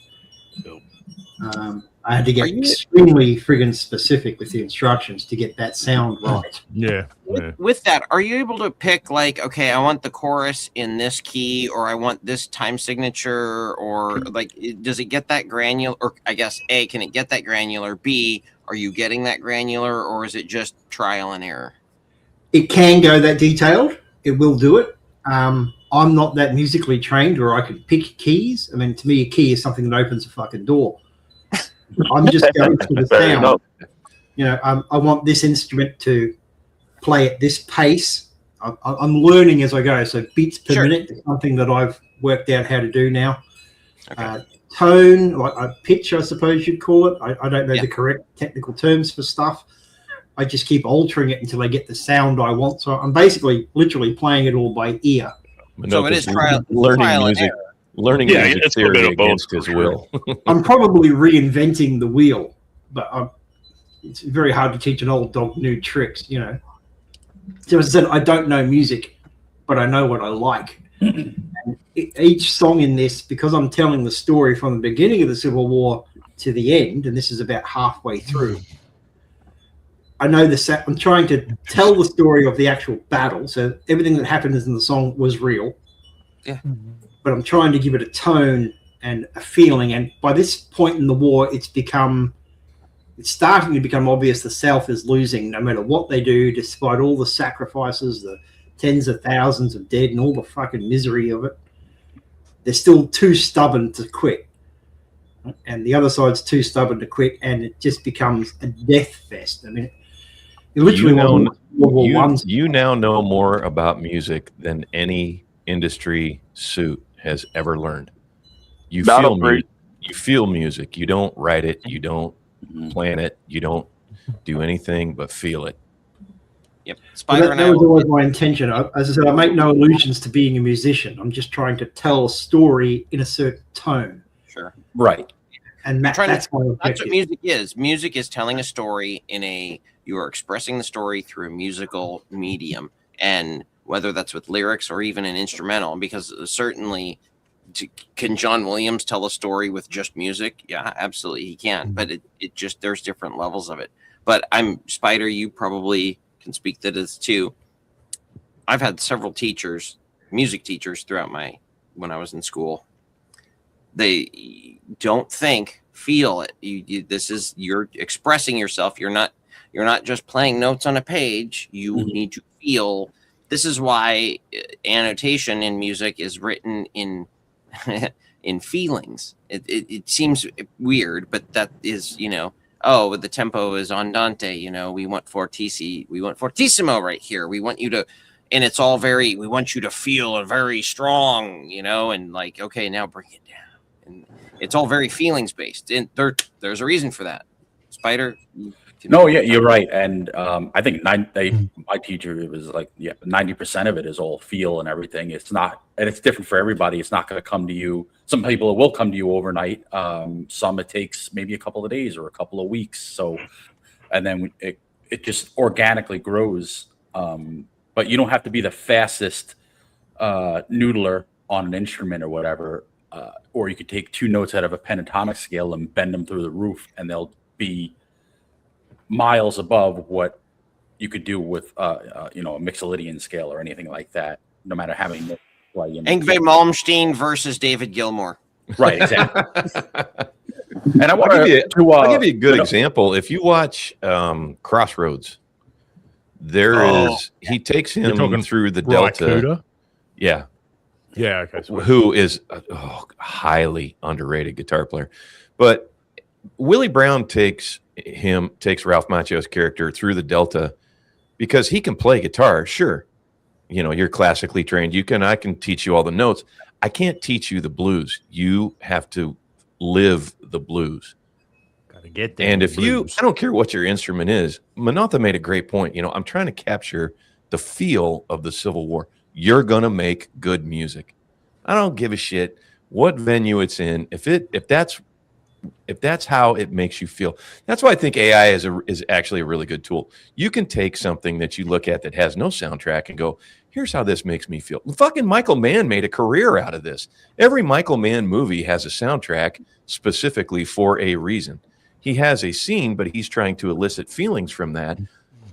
I had to get extremely friggin' specific with the instructions to get that sound right. Yeah. With that, are you able to pick like, okay, I want the chorus in this key, or I want this time signature, or like, does it get that granular? Or I guess A, can it get that granular? B, are you getting that granular, or is it just trial and error? It can go that detailed. It will do it. I'm not that musically trained where I can pick keys. I mean, to me, a key is something that opens a fucking door. I'm just going for the sound. You know, I want this instrument to play at this pace. I'm learning as I go. So beats per minute is something that I've worked out how to do now. Okay. Tone, like pitch, I suppose you'd call it. I don't know the correct technical terms for stuff. I just keep altering it until I get the sound I want. So I'm basically literally playing it all by ear. So it is learning music. Learning music theory against his will. I'm probably reinventing the wheel, but it's very hard to teach an old dog new tricks, you know. So as I said, I don't know music, but I know what I like. And each song in this, because I'm telling the story from the beginning of the Civil War to the end, and this is about halfway through, I know I'm trying to tell the story of the actual battle. So everything that happened in the song was real. Yeah. But I'm trying to give it a tone and a feeling. And by this point in the war, it's starting to become obvious the South is losing no matter what they do, despite all the sacrifices, the tens of thousands of dead and all the fucking misery of it. They're still too stubborn to quit. And the other side's too stubborn to quit, and it just becomes a death fest. I mean, it literally you now know more about music than any industry suit has ever learned. You feel music. You don't write it. You don't plan it. You don't do anything but feel it. Yep. That was always my intention. As I said, I make no illusions to being a musician. I'm just trying to tell a story in a certain tone. Sure. Right. And that's what music is. Music is telling a story you are expressing the story through a musical medium, and whether that's with lyrics or even an instrumental, because certainly can John Williams tell a story with just music? Yeah, absolutely he can. But it just, there's different levels of it. But Spydyr, you probably can speak to this too. I've had several music teachers throughout when I was in school. They don't feel it. You're expressing yourself. You're not just playing notes on a page. You need to feel. This is why annotation in music is written in in feelings. It seems weird, but that is, the tempo is andante. We want fortissimo right here. We want you to, and it's all we want you to feel a very strong, and like, okay, now bring it down. And it's all very feelings based, and there's a reason for that. Spydyr. No, yeah, you're right, and I think my teacher, it was like 90% of it is all feel and everything. It's not, and it's different for everybody. It's not going to come to you. Some people will come to you overnight. Some it takes maybe a couple of days or a couple of weeks. So, and then it just organically grows. But you don't have to be the fastest noodler on an instrument or whatever. Or you could take 2 notes out of a pentatonic scale and bend them through the roof, and they'll be miles above what you could do with a Mixolydian scale or anything like that, no matter how many notes play. Yngwie Malmsteen versus David Gilmour. Right, exactly. And I'll give you a good example. If you watch Crossroads, He takes You're him talking through the Ry Delta. Cooder? Yeah. Yeah, okay. Sweet. Who is a highly underrated guitar player. But Willie Brown takes Ralph Macchio's character through the Delta because he can play guitar. Sure. You know, you're classically trained. I can teach you all the notes. I can't teach you the blues. You have to live the blues. Gotta get there. And if I don't care what your instrument is, Manotha made a great point. You know, I'm trying to capture the feel of the Civil War. You're going to make good music. I don't give a shit what venue it's in. If that's how it makes you feel. That's why I think AI is actually a really good tool. You can take something that you look at that has no soundtrack and go, here's how this makes me feel. Fucking Michael Mann made a career out of this. Every Michael Mann movie has a soundtrack specifically for a reason. He has a scene, but he's trying to elicit feelings from that.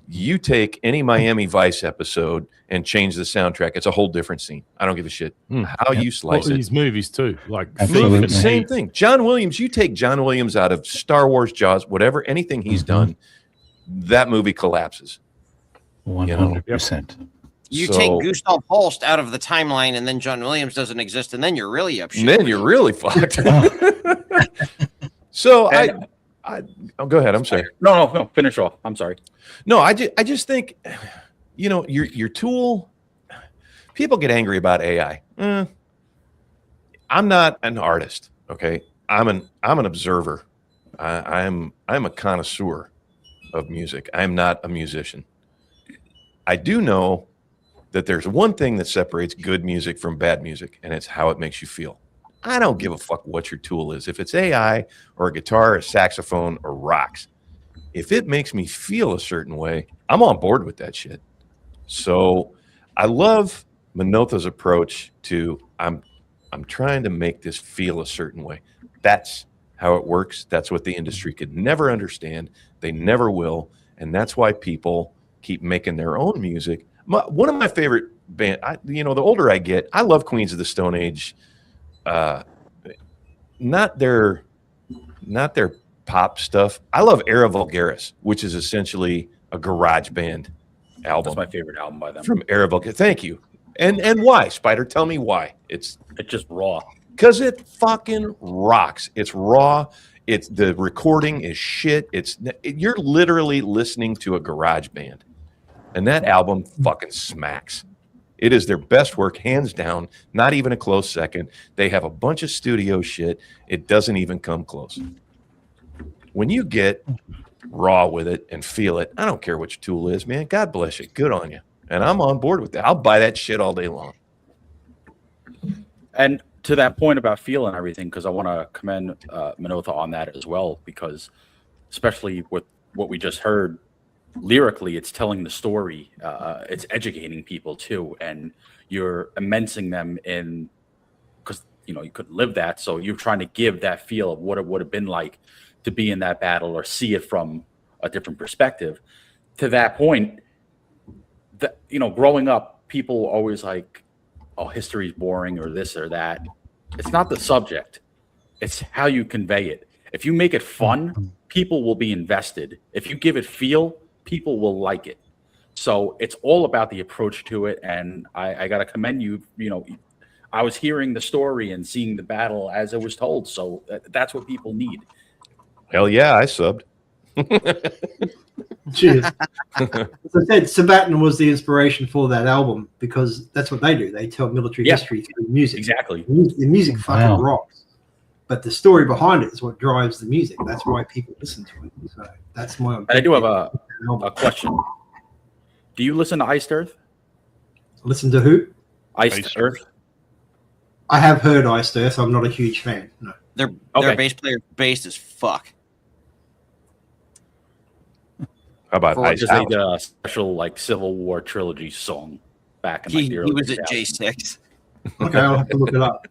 You take any Miami Vice episode and change the soundtrack, it's a whole different scene. I don't give a shit how you slice it. These movies too, like Absolutely. Same thing. John Williams, you take John Williams out of Star Wars, Jaws, whatever, anything he's done, that movie collapses. 100%. You take Gustav Holst out of the timeline, and then John Williams doesn't exist, and then you're really up shit. And then you're really fucked. So go ahead. I'm sorry. No. Finish off. I'm sorry. No, I just think, you know, your tool. People get angry about AI. I'm not an artist. Okay, I'm an observer. I'm a connoisseur of music. I'm not a musician. I do know that there's one thing that separates good music from bad music, and it's how it makes you feel. I don't give a fuck what your tool is. If it's AI or a guitar, a saxophone, or rocks, if it makes me feel a certain way, I'm on board with that shit. So I love Manotha's approach to I'm trying to make this feel a certain way. That's how it works. That's what the industry could never understand. They never will. And that's why people keep making their own music. One of my favorite band, the older I get, I love Queens of the Stone Age. Not their pop stuff. I love Era Vulgaris, which is essentially a garage band album. That's my favorite album by them. From Era Vulgaris. Thank you. And why, Spydyr? Tell me why. It's just raw. Because it fucking rocks. It's raw. It's the recording is shit. You're literally listening to a garage band. And that album fucking smacks. It is their best work, hands down, not even a close second. They have a bunch of studio shit. It doesn't even come close. When you get raw with it and feel it, I don't care what your tool is, man. God bless you. Good on you. And I'm on board with that. I'll buy that shit all day long. And to that point about feel and everything, because I want to commend Manotha on that as well, because especially with what we just heard, lyrically, it's telling the story. It's educating people too, and you're immensing them in, because you couldn't live that, so you're trying to give that feel of what it would have been like to be in that battle or see it from a different perspective. To that point, growing up, people were always like, "Oh, history's boring," or this or that. It's not the subject; it's how you convey it. If you make it fun, people will be invested. If you give it feel, people will like it. So it's all about the approach to it. And I got to commend you. I was hearing the story and seeing the battle as it was told. So that's what people need. Hell yeah, I subbed. Cheers. As I said, Sabaton was the inspiration for that album because that's what they do. They tell military history through music. Exactly. The music fucking rocks. But the story behind it is what drives the music. That's why people listen to it. So that's my objective. And I do have a question. Do you listen to Iced Earth? Listen to who? Iced Earth. I have heard Iced Earth. I'm not a huge fan. No. Their bass player based as fuck. How about Ice House? Just a special Civil War trilogy song back in the early 2000s. He was at J6. Okay, I'll have to look it up.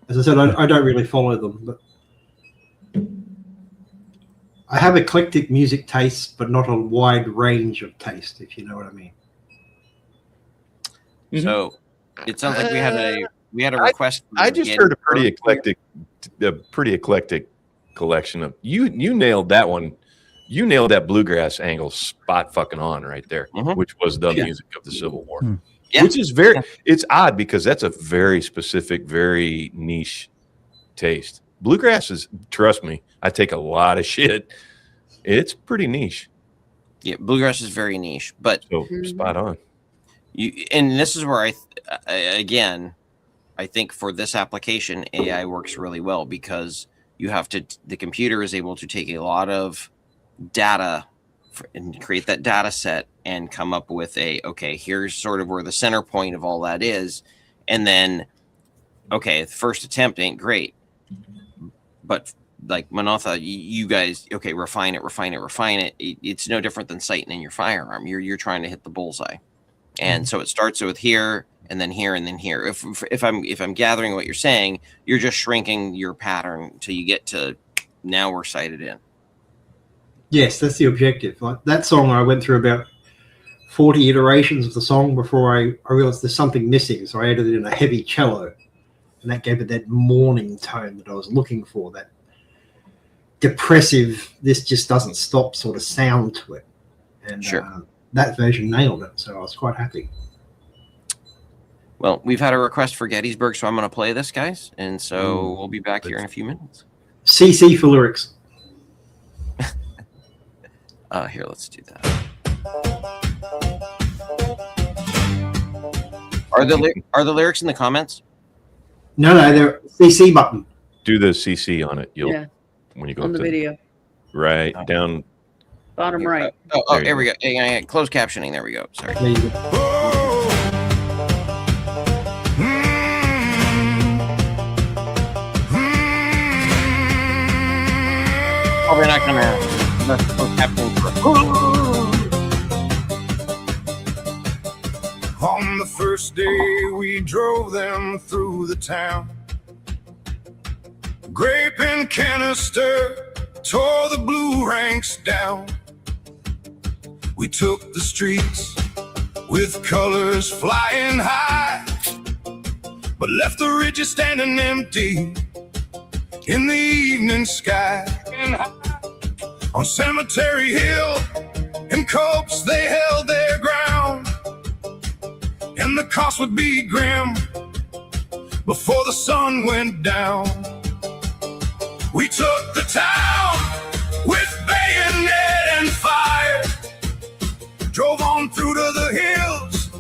As I said, I don't really follow them, but I have eclectic music tastes, but not a wide range of taste, if you know what I mean. So it sounds like we had a request. I just heard a pretty eclectic collection of you nailed that one you nailed that bluegrass angle spot fucking on right there, which was the Yeah. music of the Civil War. Yeah. Which is very, it's odd because that's a very specific, very niche taste. Bluegrass is, trust me, I take a lot of shit. It's pretty niche. Yeah, bluegrass is very niche, but So spot on. And this is where I think for this application, AI works really well because the computer is able to take a lot of data and create that data set and come up with here's sort of where the center point of all that is. And then, the first attempt ain't great, but like Manotha, you guys, refine it. It's no different than sighting in your firearm. You're trying to hit the bullseye. And so it starts with here and then here and then here. If I'm gathering what you're saying, you're just shrinking your pattern till you get to now we're sighted in. Yes, that's the objective. Like that song, I went through about 40 iterations of the song before I realized there's something missing. So I added in a heavy cello, and that gave it that mourning tone that I was looking for, that depressive, this just doesn't stop sort of sound to it. And that version nailed it, so I was quite happy. Well, we've had a request for Gettysburg, so I'm going to play this, guys. And so we'll be back here in a few minutes. CC for lyrics. Here, let's do that. Are the lyrics in the comments? No, they're CC button. Do the CC on it. When you go on the video. Right down. Bottom right. Here we go. Yeah. Closed captioning. There we go. Sorry. There you go. We're not going to closed captioning for On the first day we drove them through the town, grape and canister tore the blue ranks down. We took the streets with colors flying high, but left the ridges standing empty in the evening sky. On Cemetery Hill and Copes they held their ground, and the cost would be grim before the sun went down. We took the town with bayonet and fire, drove on through to the hills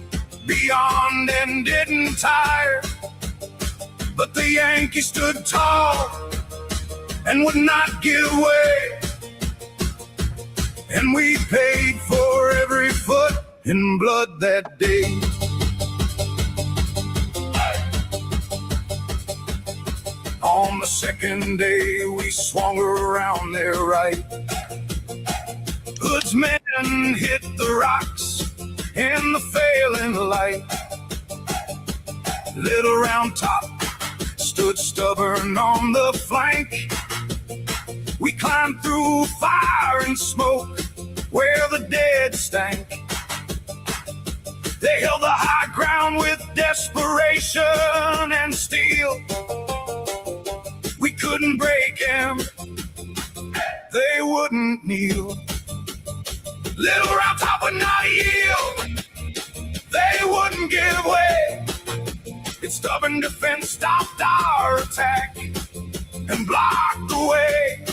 beyond and didn't tire. But the Yankees stood tall and would not give way, and we paid for every foot in blood that day. On the second day we swung around their right, Hood's men hit the rocks in the failing light. Little Round Top stood stubborn on the flank. We climbed through fire and smoke where the dead stank. They held the high ground with desperation and steel. We couldn't break them, they wouldn't kneel. Little Round Top would not yield, they wouldn't give way. Its stubborn defense stopped our attack and blocked the way.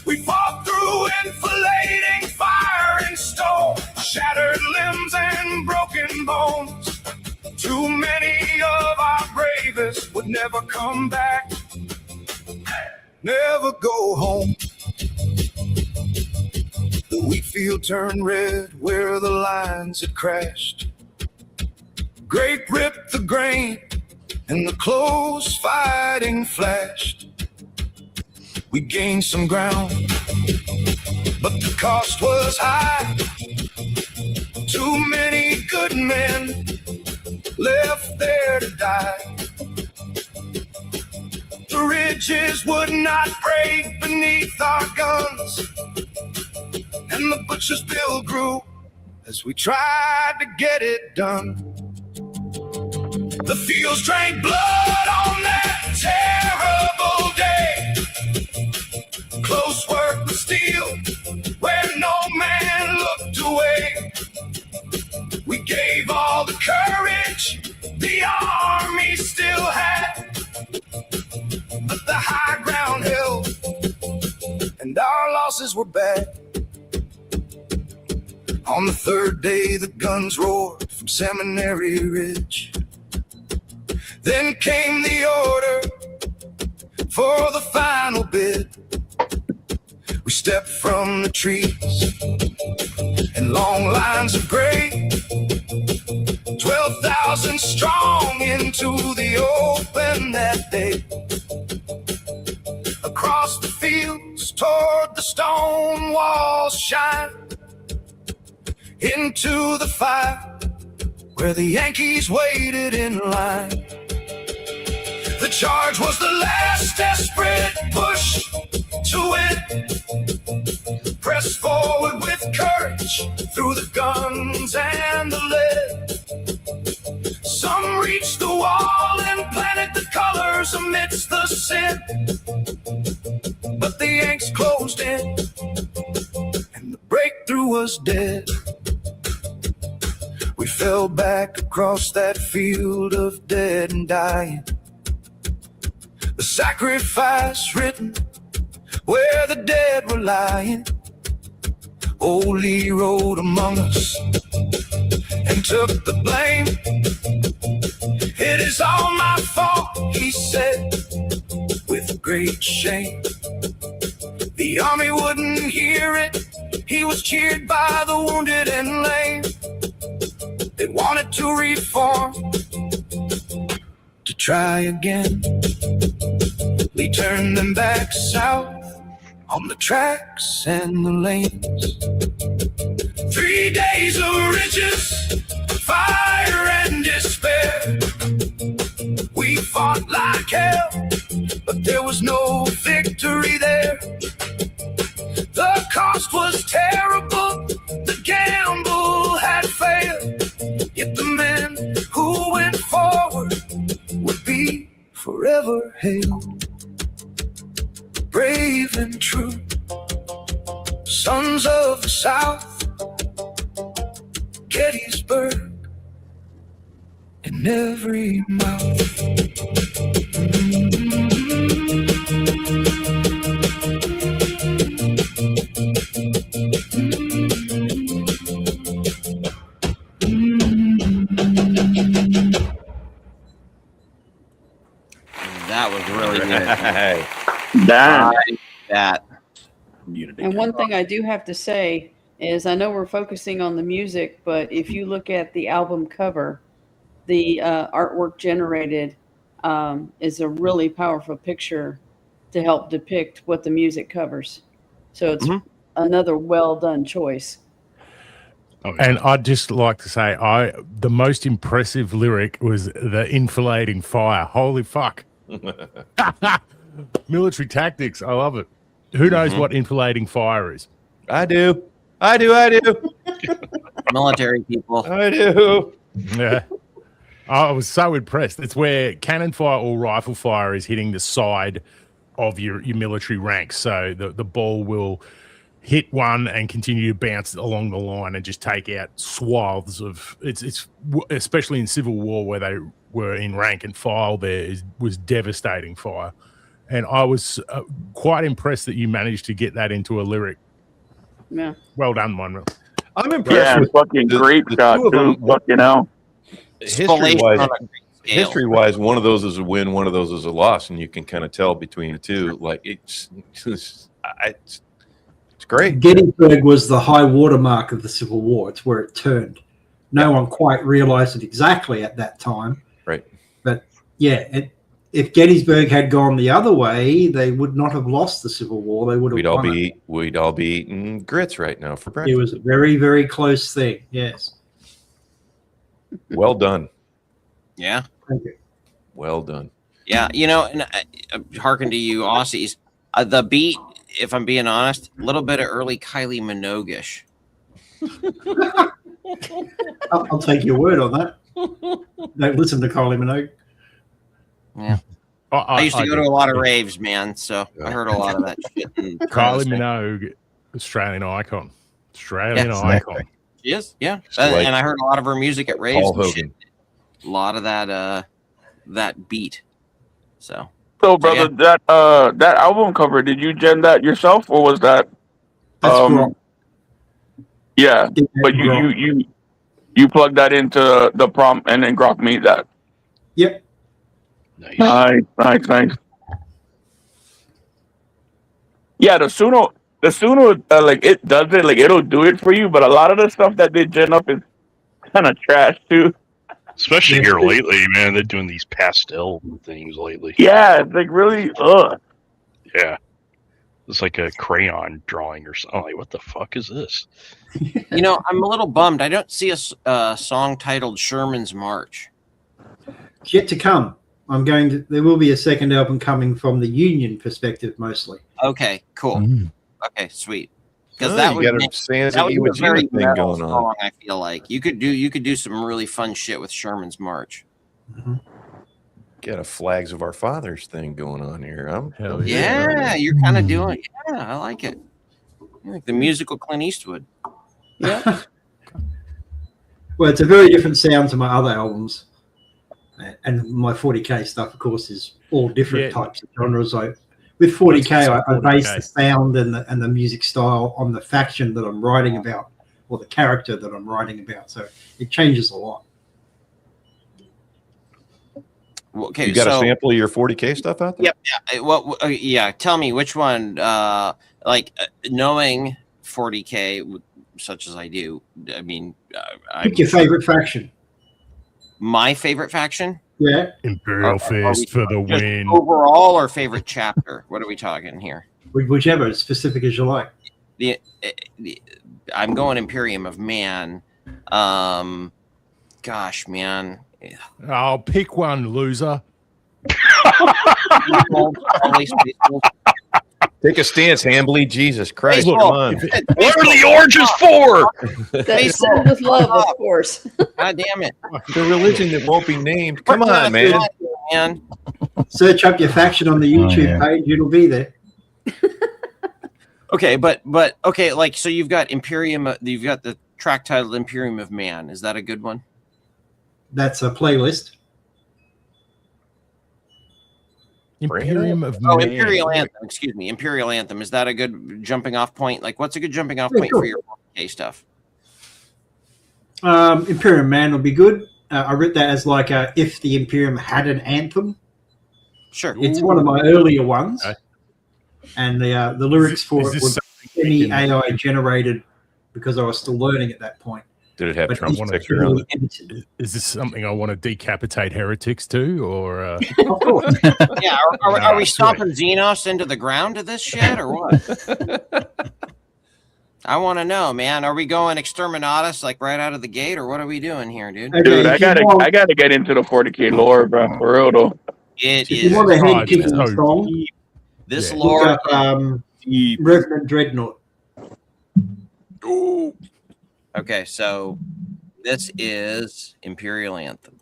We fought through enfilading fire and stone, shattered limbs and broken bones. Too many of our bravest would never come back, never go home. The wheat field turned red where the lines had crashed. Grape ripped the grain and the close fighting flashed. We gained some ground, but the cost was high. Too many good men left there to die. The ridges would not break beneath our guns, and the butcher's bill grew as we tried to get it done. The fields drank blood on that terrible day. Close work with steel, the army still had, but the high ground held, and our losses were bad. On the third day, the guns roared from Seminary Ridge. Then came the order for the final bid. We stepped from the trees in long lines of gray, 12,000 strong into the open that day. Across the fields toward the stone walls shine, into the fire where the Yankees waited in line. The charge was the last desperate push to win. Press forward with courage through the guns and the lead. Some reached the wall and planted the colors amidst the sin, but the Yanks closed in and the breakthrough was dead. We fell back across that field of dead and dying. The sacrifice written where the dead were lying. Old Lee rode among us and took the blame. It is all my fault, he said, with great shame. The army wouldn't hear it. He was cheered by the wounded and lame. They wanted to reform, to try again. Lee turned them back south on the tracks and the lanes. 3 days of riches, fire and despair. We fought like hell, but there was no victory there. The cost was terrible, the gamble had failed. Yet the men who went forward would be forever hailed. Brave and true, sons of the South, Gettysburg in every mouth. That was really good. Damn. That. And one thing I do have to say is I know we're focusing on the music, but if you look at the album cover, the artwork generated is a really powerful picture to help depict what the music covers. So it's another well done choice. And I'd just like to say, the most impressive lyric was the infilating fire. Holy fuck. Military tactics. I love it. Who knows what infilating fire is? I do. Military people. I do. Yeah. I was so impressed. It's where cannon fire or rifle fire is hitting the side of your military ranks. So the ball will hit one and continue to bounce along the line and just take out swaths of it's especially in Civil War where they were in rank and file. Was devastating fire, and I was quite impressed that you managed to get that into a lyric. Yeah, well done, Monroe. I'm impressed. Yeah, with fucking great shot too. Fucking hell. History-wise, one of those is a win, one of those is a loss, and you can kind of tell between the two. Like it's great. Gettysburg was the high water mark of the Civil War. It's where it turned. No one quite realized it exactly at that time. Right. But yeah, if Gettysburg had gone the other way, they would not have lost the Civil War. They would have We'd all be eating grits right now for breakfast. It was a very, very close thing. Yes. Well done. Yeah. Thank you. Well done. Yeah, and hearken to you, Aussies. The beat, if I'm being honest, a little bit of early Kylie Minogue-ish. I'll take your word on that. Don't listen to Kylie Minogue. Yeah. I used to go to a lot of raves, man, so I heard a lot of that shit. Kylie Minogue, Australian icon. Icon. She is, yeah. And I heard a lot of her music at raves. Paul Hogan. lot of that beat. So brother, that album cover, did you gen that yourself, or was that? That's Grok. Yeah, but you plug that into the prompt and then Grok made that. Yep. Nice. Nice. Yeah, the Suno, like it does it, like it'll do it for you. But a lot of the stuff that they gen up is kind of trash too. Especially here lately, man. They're doing these pastel things lately. Yeah, it's like really, Yeah. It's like a crayon drawing or something. Like, what the fuck is this? You know, I'm a little bummed. I don't see a song titled Sherman's March. It's yet to come. There will be a second album coming from the Union perspective mostly. Okay, cool. Okay, sweet. Because that would be a very metal going on. I feel like you could do some really fun shit with Sherman's March. Mm-hmm. Get a Flags of Our Fathers thing going on here. Yeah, you're kind of doing. Yeah, I like it. Like the musical Clint Eastwood. Yeah. Well, it's a very different sound to my other albums, and my 40K stuff, of course, is all different types of genres. With 40K, I base the sound and the music style on the faction that I'm writing about, or the character that I'm writing about. So it changes a lot. Okay, you got a sample of your 40K stuff out there? Yep. Yeah. Yeah. Tell me which one. Knowing 40K, such as I do. I mean, pick your favorite faction. My favorite faction. Yeah. Imperial Fist for the win. Overall, or favorite chapter? What are we talking here? Whichever, as specific as you like. I'm going Imperium of Man. Gosh, man. I'll pick one, loser. Take a stance, Hambly. Jesus Christ. Look, come on. What are the oranges for? That's said with love, of course. God damn it. The religion that won't be named. Come on, man. Search up your faction on the YouTube page. It'll be there. Okay, but okay, like, so you've got Imperium. You've got the track titled Imperium of Man. Is that a good one? That's a playlist. Imperium of Man. Imperial Anthem. Excuse me, Imperial Anthem. Is that a good jumping off point? Like, what's a good jumping off point for your 4K stuff? Imperium Man will be good. I read that as like if the Imperium had an anthem. Sure. It's one of my earlier ones. Okay. And the lyrics for it was semi-AI generated because I was still learning at that point. Did it have Trump's picture really on it? Is this something I want to decapitate heretics to, or? Of course. Yeah, are we stomping Xenos into the ground to this shit, or what? I want to know, man. Are we going Exterminatus like right out of the gate, or what are we doing here, dude? Okay, dude, I gotta get into the 40K lore, bro. For real though. It if is. You want a head kicking song? This lore. Revenant Dreadnought. Ooh. Okay, so this is Imperial Anthem.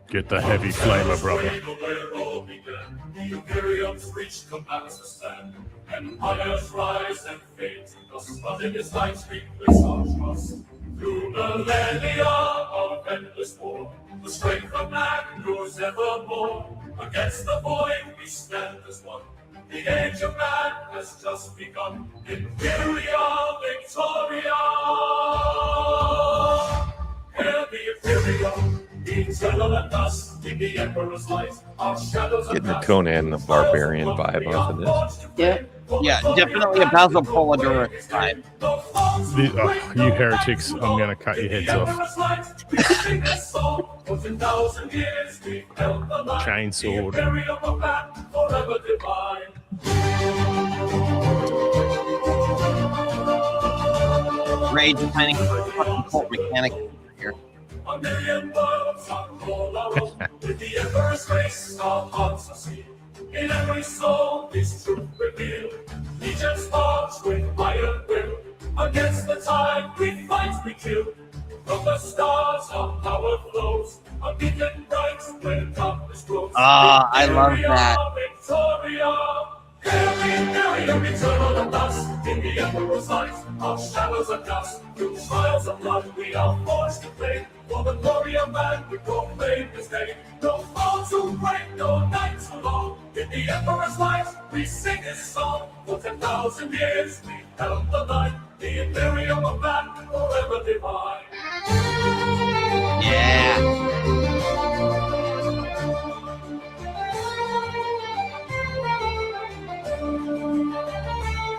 Get the heavy flamer, brother. The Imperium's reached commands to stand. Empires rise and fade to dust, but in his light street place our trust. Through millennia of endless war, the strength of man grows evermore. Against the void we stand as one. The age of man has just begun. Imperia Victoria! Hail the Imperium! Eternal and dust in the Emperor's light. Our shadows getting the Conan the Barbarian vibe off of this. Yeah, definitely a Basil Polidor vibe. You heretics, I'm going to cut your heads off. Chainsword. Rage and planning fucking cult mechanic here. A million worlds unroll with the Emperor's grace, our hearts are sealed. In every soul, this truth revealed. Legions march with iron will. Against the tide, we fight, we kill. From the stars, our power flows. A beacon bright where darkness grows. I love that. Victoria, Imperium eternal and dust in the emperor's light, our shadows are cast. Through trials of blood, we are forced to play. For the glory of man, we proclaim his name. No fall to break, no night too long. In the emperor's light, we sing his song. For 10,000 years, we held the line. The imperium of man, forever divine. Yeah.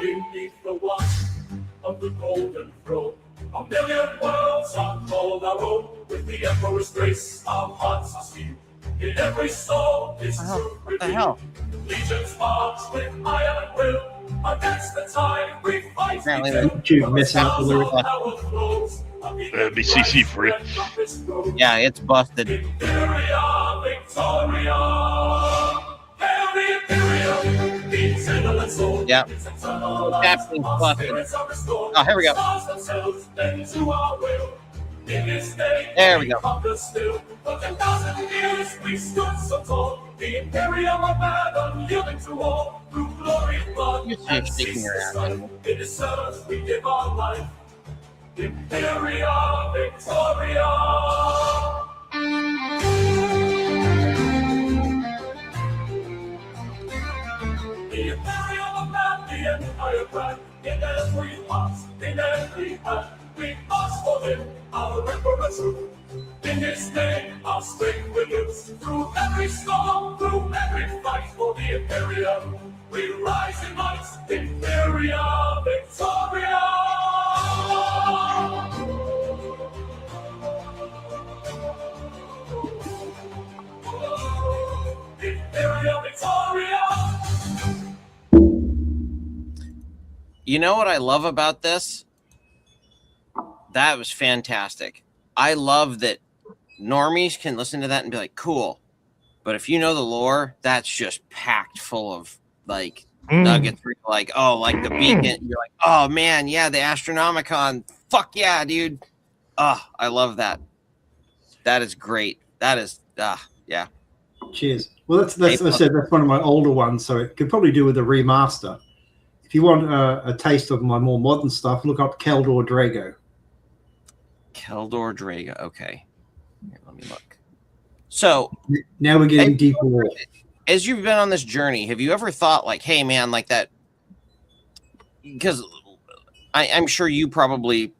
Beneath the watch of the golden throne, a million worlds are called our own. With the emperor's grace, our hearts are sealed. In every soul is truth What the hell? revealed. Legions march with iron will. Against the tide, we fight. Apparently we they're do. YouTube messing up the lyrics. That'd be CC free. Yeah, it's busted. Victoria, Victoria. Hail the Imperium, the eternal and soul. Yeah. Its eternal light, Captain's our busted. spirits are restored. Oh, here we go. Stars themselves bend to our will. In this day, There we go. conquer still. For 10,000 years we stood so tall. The Imperium of man, unyielding to all. Through glory, blood, You're and sticking ceaseless around. strife. In his service we give our life. Imperia Victoria. The Imperium of man, the empire grand. In every heart, in every hand, we march for him, our emperor true. In his name, our strength we use. Through every storm, through every fight for the Imperium, we rise in might. Imperia Victoria. Imperia Victoria. You know what I love about this? That was fantastic. I love that normies can listen to that and be like, cool. But if you know the lore, that's just packed full of like nuggets. Where you're like, oh, like the beacon. You're like, oh man, yeah, the Astronomicon. Fuck yeah, dude. Oh, I love that. That is great. That is, yeah. Cheers. Well, that's I said that's one of my older ones, so it could probably do with a remaster. If you want a taste of my more modern stuff, look up Keldor Drago. Keldor Draga. Okay. Here, let me look. So Now we're getting deeper war. as you've been on this journey, have you ever thought like, hey man, like that? Because I'm sure you probably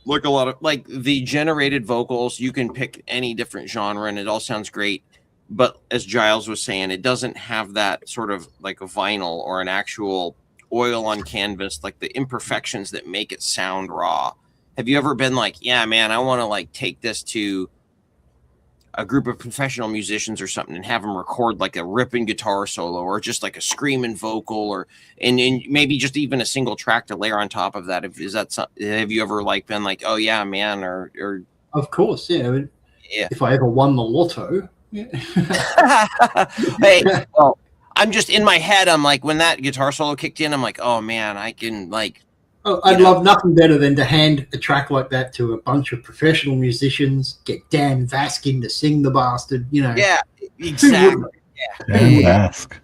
look a lot of like the generated vocals. You can pick any different genre and it all sounds great. But as Giles was saying, it doesn't have that sort of like a vinyl or an actual oil on canvas, like the imperfections that make it sound raw. Have you ever been like, yeah, man, I want to like take this to a group of professional musicians or something and have them record like a ripping guitar solo or just like a screaming vocal or and maybe just even a single track to layer on top of that? Is that something, have you ever like been like, oh yeah, man, or Of course, yeah. I mean, yeah. If I ever won the lotto. Yeah. Hey, well, I'm just in my head. I'm like, when that guitar solo kicked in, I'm like, oh man, I can like. Oh, I'd love nothing better than to hand a track like that to a bunch of professional musicians, get Dan Vaskin to sing the bastard, you know. Yeah, exactly. Dan Vask.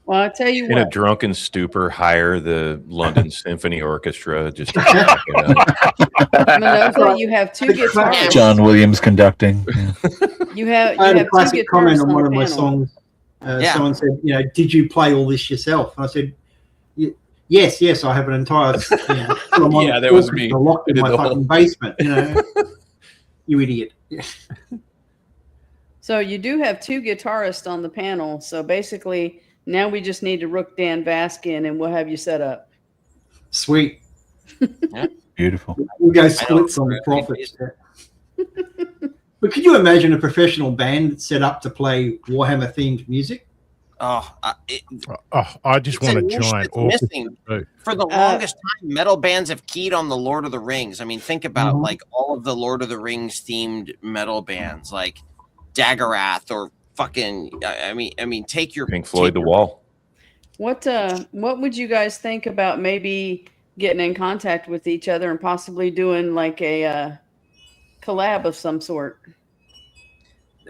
Well, I'll tell you In a what. drunken stupor, hire the London Symphony Orchestra just to back it up. Manotha, you have two guitars. John Williams conducting. Yeah. I had a two classic comment guitars on on one the of my panel. songs. Yeah. Someone said, you know, did you play all this yourself? And I said, yes, I have an entire. Yeah, that was me. Locked in I did my the whole fucking basement, you know. You idiot. So you do have two guitarists on the panel. So basically, now we just need to rook Dan Vaskin and we'll have you set up. Sweet. Beautiful. We'll go splits on the profits. But could you imagine a professional band set up to play Warhammer themed music? Oh, I just want a giant orchestra. missing. For the longest time, metal bands have keyed on the Lord of the Rings. I mean, think about like all of the Lord of the Rings themed metal bands, like Daggerath or fucking. I mean, take your Pink Floyd, The Wall. What would you guys think about maybe getting in contact with each other and possibly doing like a collab of some sort?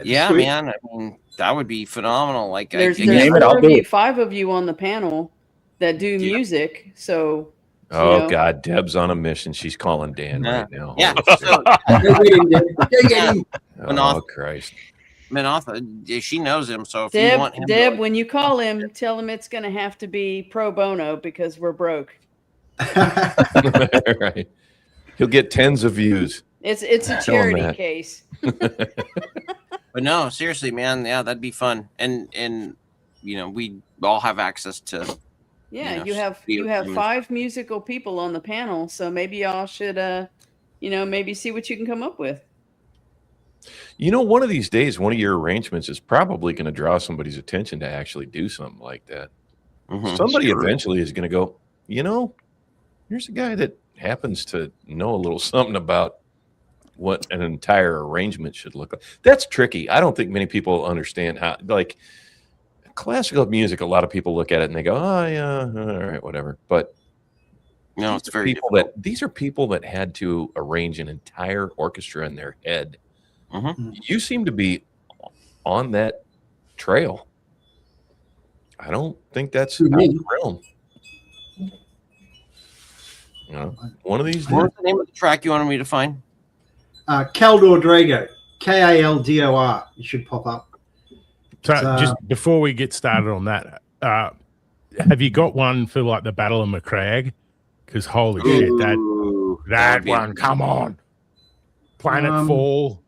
Yeah, Sweet. man. I mean, that would be phenomenal. Like, There's name it, I'll do it. 5 of you on the panel that do music. So Oh know. God, Deb's on a mission. She's calling Dan right now. Yeah. So, Go get him, Deb. Go get him. Oh Christ. Manotha, she knows him. So if you want him Deb, when you call him, tell him it's going to have to be pro bono because we're broke. Right. He'll get tens of views. It's a Tell him charity that. case. But no, seriously, man, yeah, that'd be fun. And you know, we all have access to. Yeah, You know, you have Spydyr 5 musical people on the panel, so maybe y'all should maybe see what you can come up with. You know, one of these days, one of your arrangements is probably going to draw somebody's attention to actually do something like that. Mhm. Somebody Sure. eventually is going to go, you know, here's a guy that happens to know a little something about what an entire arrangement should look like. That's tricky. I don't think many people understand how, like, classical music, a lot of people look at it and they go, oh, yeah, all right, whatever. But No, it's very people difficult. these are people that had to arrange an entire orchestra in their head. Mhm. You seem to be on that trail. I don't think that's out of Me? the realm. You know, one of these days. What was the name of the track you wanted me to find? Kaldor Drago. Kaldor. It should pop up. So So- just before we get started on that, have you got one for like the Battle of McCrag? Because holy shit, Ooh, that would be- one, come on. Planet Um, Fall,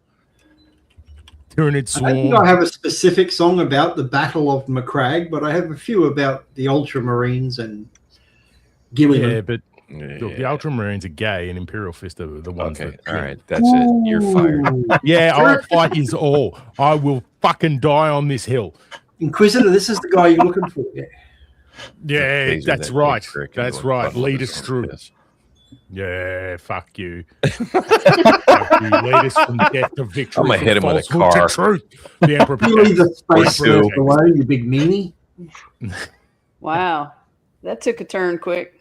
Tyranid I don't Swarm. think I have a specific song about the Battle of McCrag, but I have a few about the Ultramarines and Gilliman. Yeah, but Yeah. look, the Ultramarines are gay and Imperial Fist are the ones Okay, that. all right, that's it. You're fired. Ooh. Yeah, I'll fight you all. I will fucking die on this hill. Inquisitor, this is the guy you're looking for. Yeah. Yeah, Taser that's that right. big prick and That's go right. buckle Lead this us on through. this. Yeah, fuck you. Fuck you. Lead us from death to victory. I'm gonna from hit him with a falsehood to car. truth. The Emperor. You leave the space Me too. force below, you big meanie. Wow, that took a turn quick.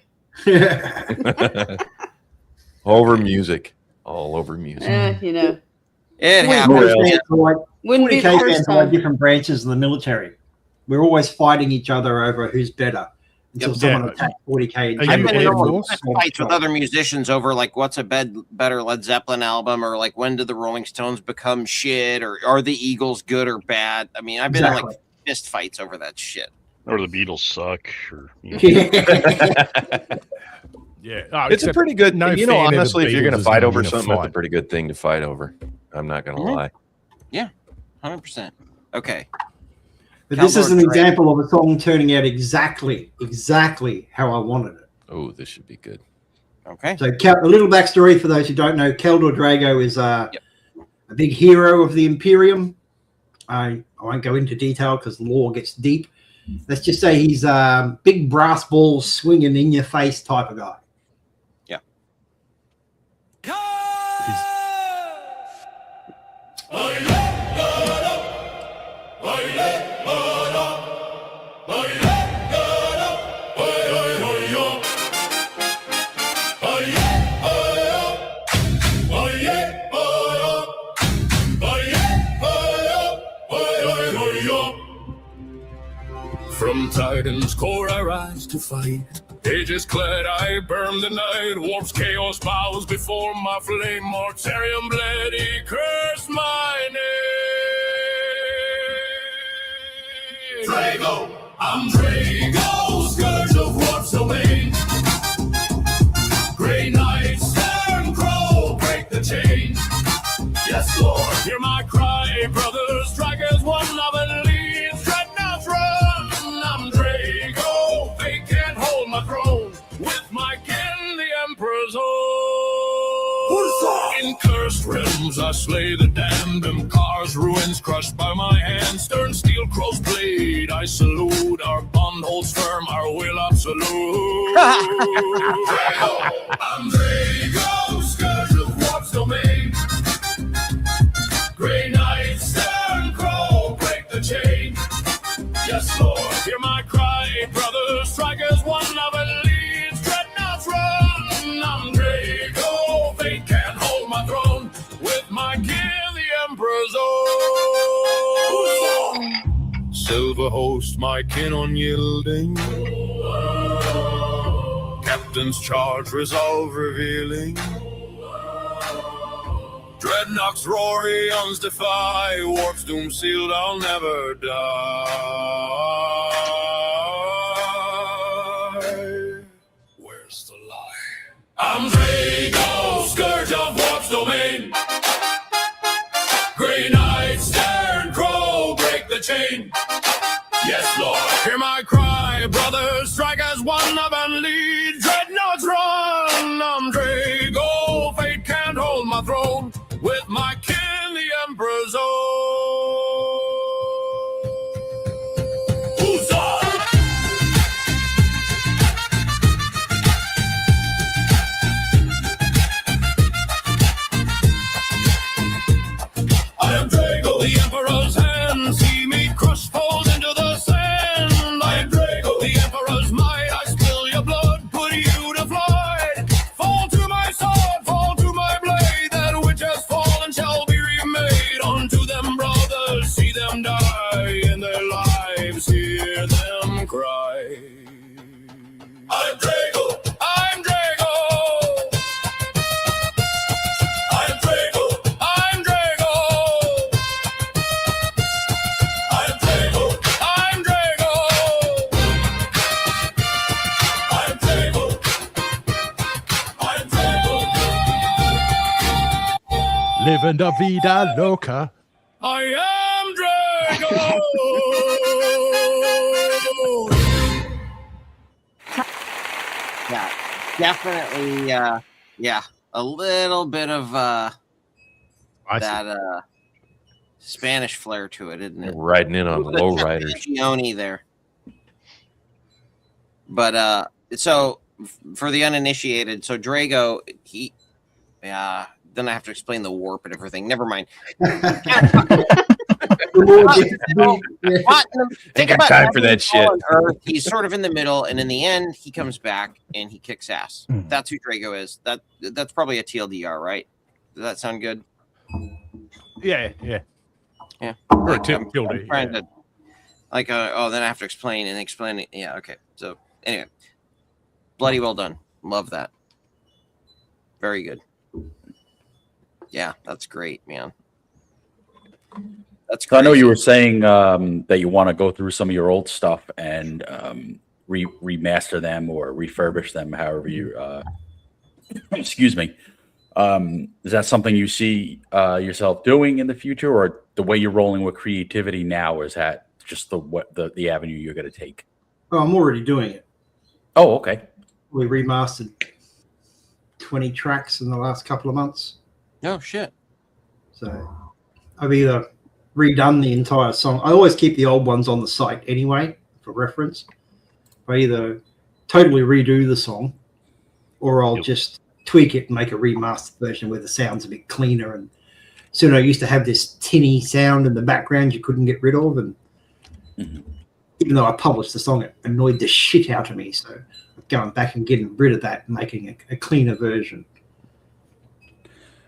Over music. All over music. You know, It 40K happens. fans are like, wouldn't be the 40K first fans are like time. different branches of the military. We're always fighting each other over who's better until Yep. someone Yeah. attacks 40K. And Are I've you been in Air almost Force? fights with other musicians over like what's a better Led Zeppelin album, or like when did the Rolling Stones become shit, or are the Eagles good or bad? I mean, I've been in Exactly. like fist fights over that shit. Or the Beatles suck. Or, you know. Yeah. Oh, It's a except pretty good. no you know, fan of the honestly, if you're Beatles going to is fight gonna over win a something, that's a fight. pretty good thing to fight over. I'm not going to Mhm. lie. 100%. Okay. But this is Kaldor an Drago. example of a song turning out exactly how I wanted it. Oh, this should be good. Okay. So a little backstory for those who don't know, Kaldor Drago is a big hero of the Imperium. I won't go into detail because lore gets deep. Let's just say he's a big brass balls swinging in your face type of guy. From Titan's core I rise to fight. Ages clad, I burn the night. Warp's chaos bows before my flame. Mortarium bloody, curse my name. Drago, I'm Drago, scourge of Warp's domain. Grey Knight, Stern Crow, break the chain. Yes, Lord, hear my cry, brothers. Strikers, one of the leads, dreadnoughts run. I'm Drago, they can't hold my throne. With my kin, the Emperor's own. In cursed realms, I slay the damned. And cars, ruins crushed by my hand. Stern steel crow's blade, I salute. Our bond holds firm, our will absolute. Drago, I'm Drago, scourge of Warp's domain. Grey Knight, Stern Crow, break the chain. Yes, Lord, hear my cry, brothers. Strikers, one of the leads, dreadnoughts run. I'm Drago, they can't hold my throne. With my gear, the Emperor's own. Silver host, my kin unyielding. Captain captain's charge, resolve revealing. Dreadnoks roar, eons defy, warp's doom sealed, I'll never die. Where's the lie? I'm Drago, scourge of warp's domain. Grey Knight, stern crow, break the chain. Yes, Lord. Hear my cry, brothers, strike as one up and lead. Dreadnoughts run, I'm Drago, fate can't hold my throne. With my kin, the Emperor's own. Huzzah! I am Drago, the Emperor's hand. See me crush foes into the sand. I am Drago, the Emperor's might. I spill your blood, put you to flight. Fall to my sword, fall to my blade. That which has fallen shall be remade. Unto them, brothers, see them die. In their lives, hear them cry. I'm Drago, I'm Drago. I'm Drago, I'm Drago. I'm Drago, I'm Drago. I'm Drago, I'm Drago. Living the vida loca. I am Drago. Yeah, definitely. Yeah, a little bit of I see. that Spanish flair to it, isn't it? Riding in on Little low bit of riders. Gioni there. But so for the uninitiated, so Drago, he, then I have to explain the warp and everything. Never mind. Think got about time for every that shit. on Earth. He's sort of in the middle, and in the end, he comes back and he kicks ass. That's who Drago is. That's probably a TLDR, right? Does that sound good? Yeah. Or a tip killed it, trying to, like, then I have to explain it. Yeah, okay. So anyway, bloody well done. Love that. Very good. Yeah, that's great, man. That's So I know crazy. you were saying that you want to go through some of your old stuff and remaster them or refurbish them, however you. Excuse me. Is that something you see yourself doing in the future, or the way you're rolling with creativity now? Is that just the avenue you're going to take? Oh, I'm already doing it. Oh, okay. We remastered 20 tracks in the last couple of months. Oh shit. So I've either redone the entire song. I always keep the old ones on the site anyway for reference. I either totally redo the song, or I'll just tweak it and make a remastered version where the sound's a bit cleaner. And soon I used to have this tinny sound in the background you couldn't get rid of, and even though I published the song, it annoyed the shit out of me. So I'm going back and getting rid of that and making a cleaner version.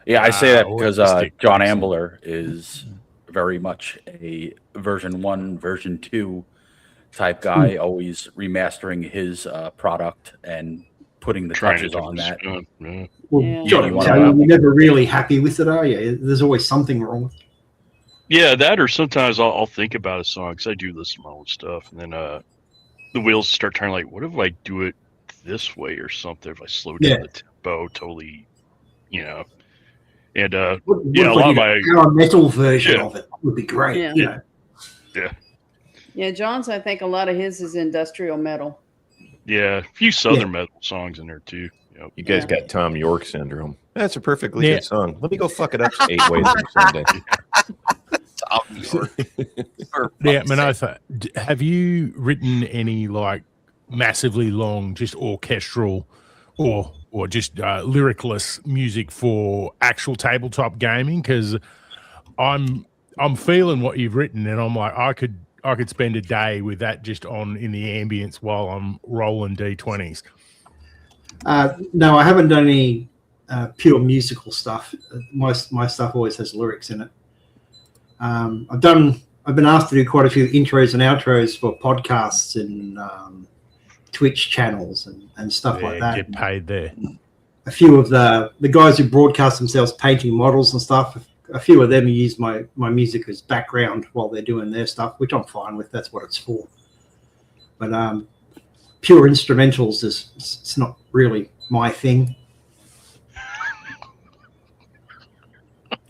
Yeah, I say that because stick John Ambler is very much a version 1, version 2 type guy, always remastering his product and putting the touches on that. Well, Yeah. you're never really happy with it, are you? There's always something wrong with it. Yeah, that, or sometimes I'll think about a song because I do listen to my own stuff, and then the wheels start turning. Like, what if I do it this way or something? If I slow down the tempo, totally, And a lot of my power metal version of it would be great. Yeah. Yeah. Yeah, John's, I think a lot of his is industrial metal. Yeah, a few southern metal songs in there too. Yep. You guys got Tom York syndrome. That's a perfectly good song. Let me go fuck it up 8 ways on Sunday. Tom York. Yeah, Manotha, have you written any like massively long, just orchestral or just lyricless music for actual tabletop gaming? Because I'm feeling what you've written, and I'm like, I could spend a day with that just on in the ambience while I'm rolling D20s. No, I haven't done any pure musical stuff. My stuff always has lyrics in it. I've been asked to do quite a few intros and outros for podcasts and Twitch channels and stuff like that. Get paid there. A few of the guys who broadcast themselves painting models and stuff, a few of them use my music as background while they're doing their stuff, which I'm fine with. That's what it's for. But pure instrumentals it's not really my thing.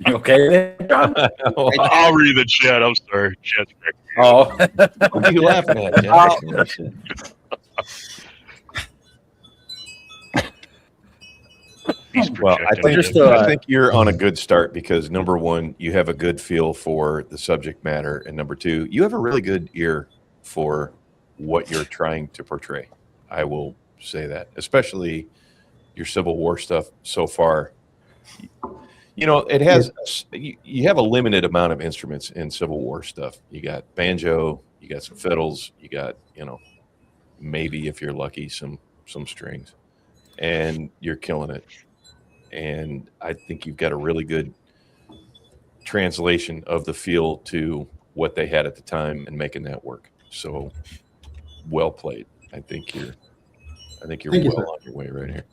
You okay? I'll read the chat. I'm sorry. Chat's back. Oh, What are you laughing at, Jack? Well, I think, I think you're on a good start because number one, you have a good feel for the subject matter, and number two, you have a really good ear for what you're trying to portray. I will say that, especially your Civil War stuff so far. You know, it has, you have a limited amount of instruments in Civil War stuff. You got banjo, you got some fiddles, you got, you know, maybe if you're lucky, some strings, and you're killing it. And I think you've got a really good translation of the feel to what they had at the time and making that work. So well played. I think you're well on your way right here.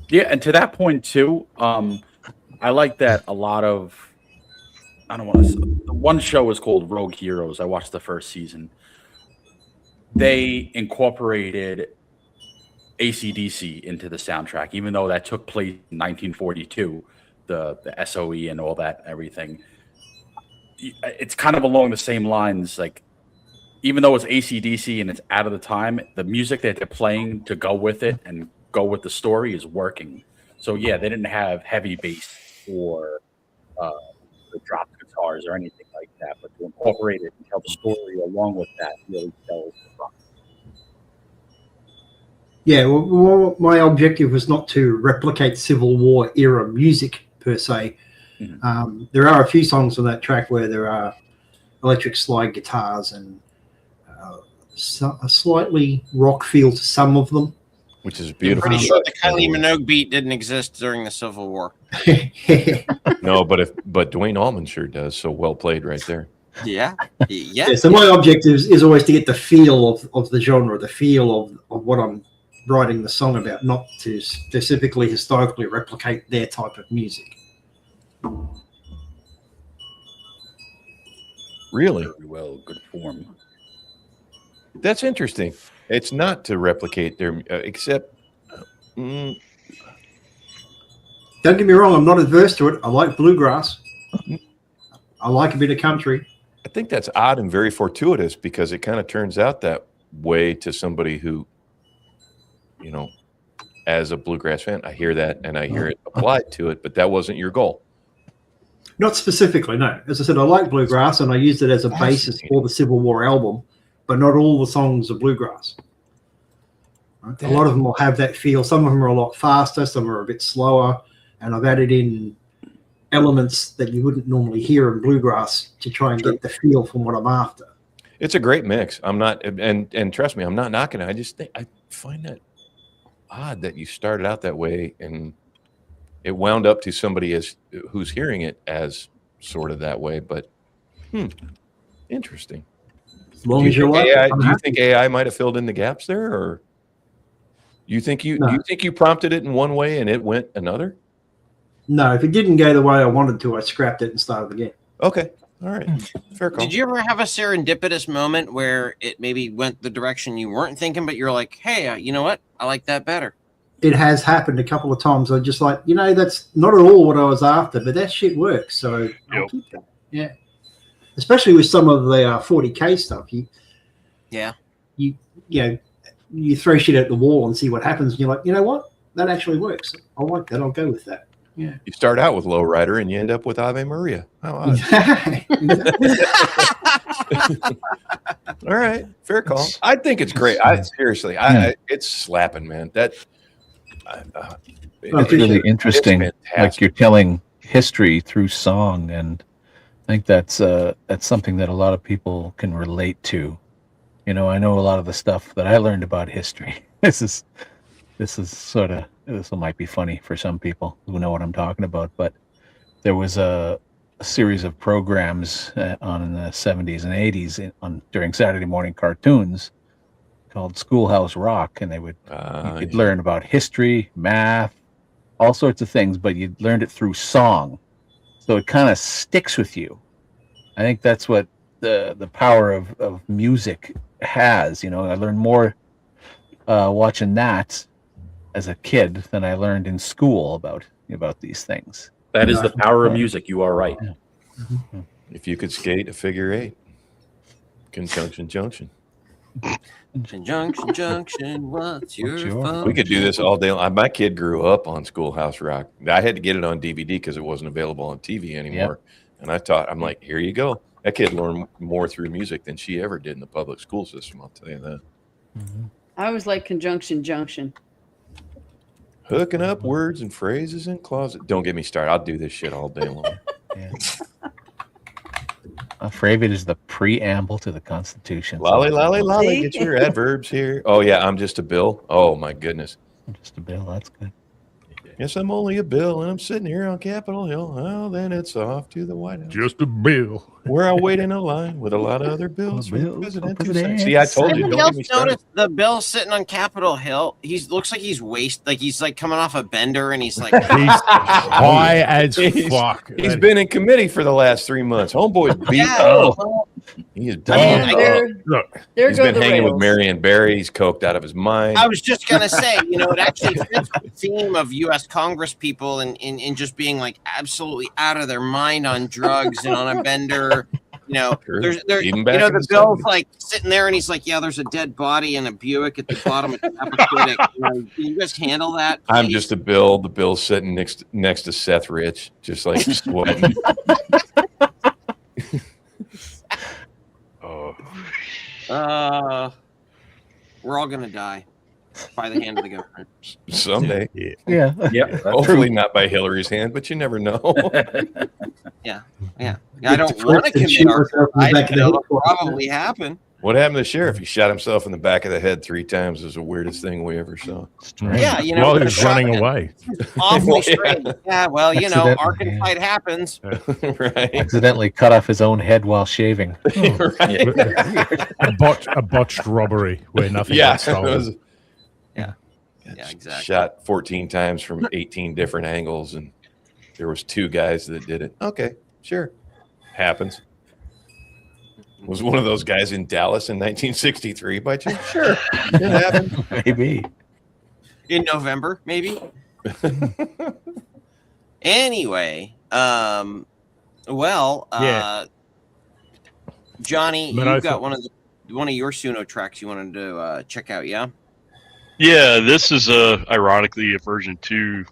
yeah, and to that point too, I like that a lot of. I don't want to. One show is called Rogue Heroes. I watched the first season. They incorporated AC/DC into the soundtrack, even though that took place in 1942, the SOE and all that, everything. It's kind of along the same lines. Like, even though it's AC/DC and it's out of the time, the music that they're playing to go with it and go with the story is working. So yeah, they didn't have heavy bass or the drop guitars or anything like that, but to incorporate it and tell the story along with that really tells the rock. Yeah, well, my objective was not to replicate Civil War era music per se. Mm-hmm. There are a few songs on that track where there are electric slide guitars and a slightly rock feel to some of them. Which is I'm beautiful. pretty sure the Kylie Minogue beat didn't exist during the Civil War. No, but Dwayne Allman sure does. So well played right there. Yeah. Yeah. Yeah, so my objective is always to get the feel of the genre, the feel of what I'm writing the song about, not to specifically historically replicate their type of music. Really? Very well, good form. That's interesting. It's not to replicate their, except. Don't get me wrong, I'm not adverse to it. I like bluegrass. I like a bit of country. I think that's odd and very fortuitous because it kind of turns out that way to somebody who, you know, as a bluegrass fan, I hear that and I hear it applied to it, but that wasn't your goal. Not specifically, no. As I said, I like bluegrass and I used it as a basis for the Civil War album, but not all the songs are bluegrass. Right? A lot of them will have that feel. Some of them are a lot faster, some are a bit slower, and I've added in elements that you wouldn't normally hear in bluegrass to try and get the feel from what I'm after. It's a great mix. I'm not, and trust me, I'm not knocking it. I just think I find that odd that you started out that way and it wound up to somebody who's hearing it as sort of that way. But interesting. As long as you like it, do you think AI might have filled in the gaps there, or you think you prompted it in one way and it went another? No, if it didn't go the way I wanted to, I scrapped it and started again. Okay. All right. Fair call. Did you ever have a serendipitous moment where it maybe went the direction you weren't thinking, but you're like, hey, you know what? I like that better. It has happened a couple of times. I'm just like, that's not at all what I was after, but that shit works. So I'll keep that. Yeah. Especially with some of the 40K stuff. You throw shit at the wall and see what happens. And you're like, you know what? That actually works. I like that. I'll go with that. Yeah. You start out with Lowrider and you end up with Ave Maria. How odd. All right. Fair call. I think it's great. Seriously, it's slapping, man. It's really interesting. Like you're telling history through song, and I think that's something that a lot of people can relate to. I know a lot of the stuff that I learned about history. This might be funny for some people who know what I'm talking about, but there was a series of programs on in the 70s and 80s during Saturday morning cartoons called Schoolhouse Rock, and you could yeah. learn about history, math, all sorts of things, but you learned it through song, so it kind of sticks with you. I think that's what the power of music has. You know, I learned more watching that as a kid than I learned in school about these things. That is the power of music. You are right. Yeah. If you could skate a figure eight, conjunction junction. Conjunction junction, what's your fun? We could do this all day long. My kid grew up on Schoolhouse Rock. I had to get it on DVD because it wasn't available on TV anymore. And I'm like, here you go. That kid learned more through music than she ever did in the public school system. I'll tell you that. I always like conjunction junction. Hooking up words and phrases in closet. Don't get me started. I'll do this shit all day long. Yeah. Favorite is the preamble to the Constitution. Lolly, lolly, lolly. See? Get your adverbs here. Oh, yeah. I'm just a bill. Oh, my goodness. Just a bill. That's good. Yes, I'm only a bill, and I'm sitting here on Capitol Hill. Well, then it's off to the White House, Just a bill. where I wait in a line with a lot of other bills for the president. President. See, I told you. Anybody Don't else get me started. notice the Bill sitting on Capitol Hill? Looks like he's he's like coming off a bender, and he's like, He's high as fuck. He's been in committee for the last 3 months. Homeboy's beat up. He is done. Look, He's been hanging with Marion Barry. He's coked out of his mind. I was just gonna say, it actually fits the theme of U.S. Congress people and just being like absolutely out of their mind on drugs and on a bender. The Bill's like sitting there and he's like, yeah, there's a dead body in a Buick at the bottom of Chappaquiddick. Can you guys handle that, please? I'm just a bill. The Bill's sitting next to Seth Rich, just like sweating. We're all gonna die by the hand of the government Someday. Yeah. Hopefully not by Hillary's hand, but you never know. Yeah. I don't want to commit arson. It'll probably happen. What happened to the sheriff? He shot himself in the back of the head 3 times. It was the weirdest thing we ever saw. Yeah, while he was running away. Awfully strange. Yeah, well, Arkansas happens. Right. Accidentally cut off his own head while shaving. Right. A botched robbery where nothing got stolen. Yeah, exactly. Shot 14 times from 18 different angles, and there was 2 guys that did it. Okay, sure. Happens. Was one of those guys in Dallas in 1963 by chance? Sure. It happened. Maybe. In November, maybe. Anyway, Johnny, you've got one of your Suno tracks you wanted to check out, yeah? Yeah, this is ironically a version 2.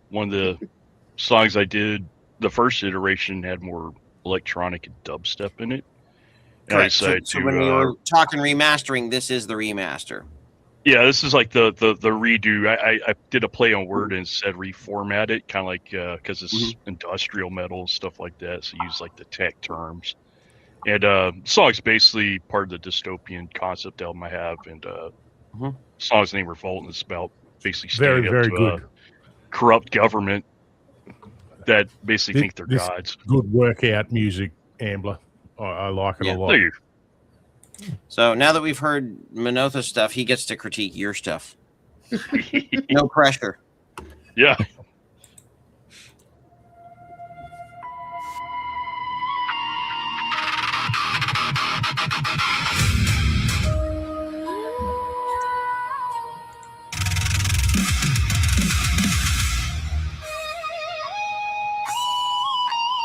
One of the songs I did, the first iteration had more electronic and dubstep in it. Correct. So when we were talking remastering, this is the remaster. Yeah, this is like the redo. I did a play on word and said reformat it, kind of like because it's industrial metal stuff like that. So use like the tech terms. And the song's basically part of the dystopian concept album I have. And song's named Revolt, and it's about basically standing up to a corrupt government that basically think they're gods. Good workout music, Ambler. I like it a lot. So now that we've heard Manotha stuff, he gets to critique your stuff. No pressure. Yeah.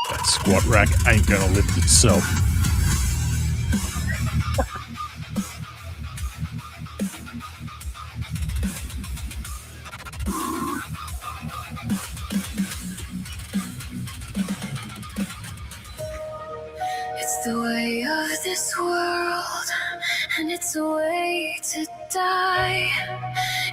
That squat rack ain't gonna lift itself. It's the way of this world, and it's a way to die.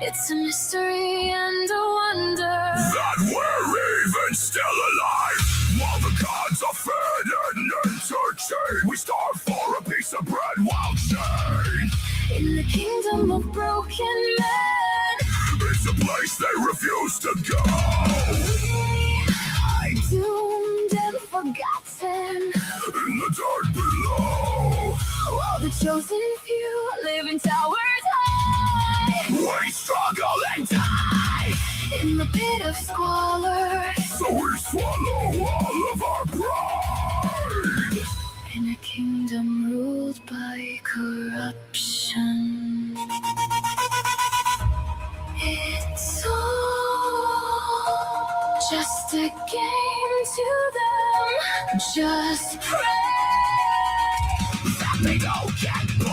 It's a mystery and a wonder that we're even still alive. While the gods are fed and entertained, we starve for a piece of bread while chained. In the kingdom of broken men, it's a place they refuse to go. We are doomed and forgotten in the dirt below. While the chosen few live in towers high. in the pit of squalor. So we swallow all of our pride. In a kingdom ruled by corruption. It's all just a game to them. Just pray that they don't get bored.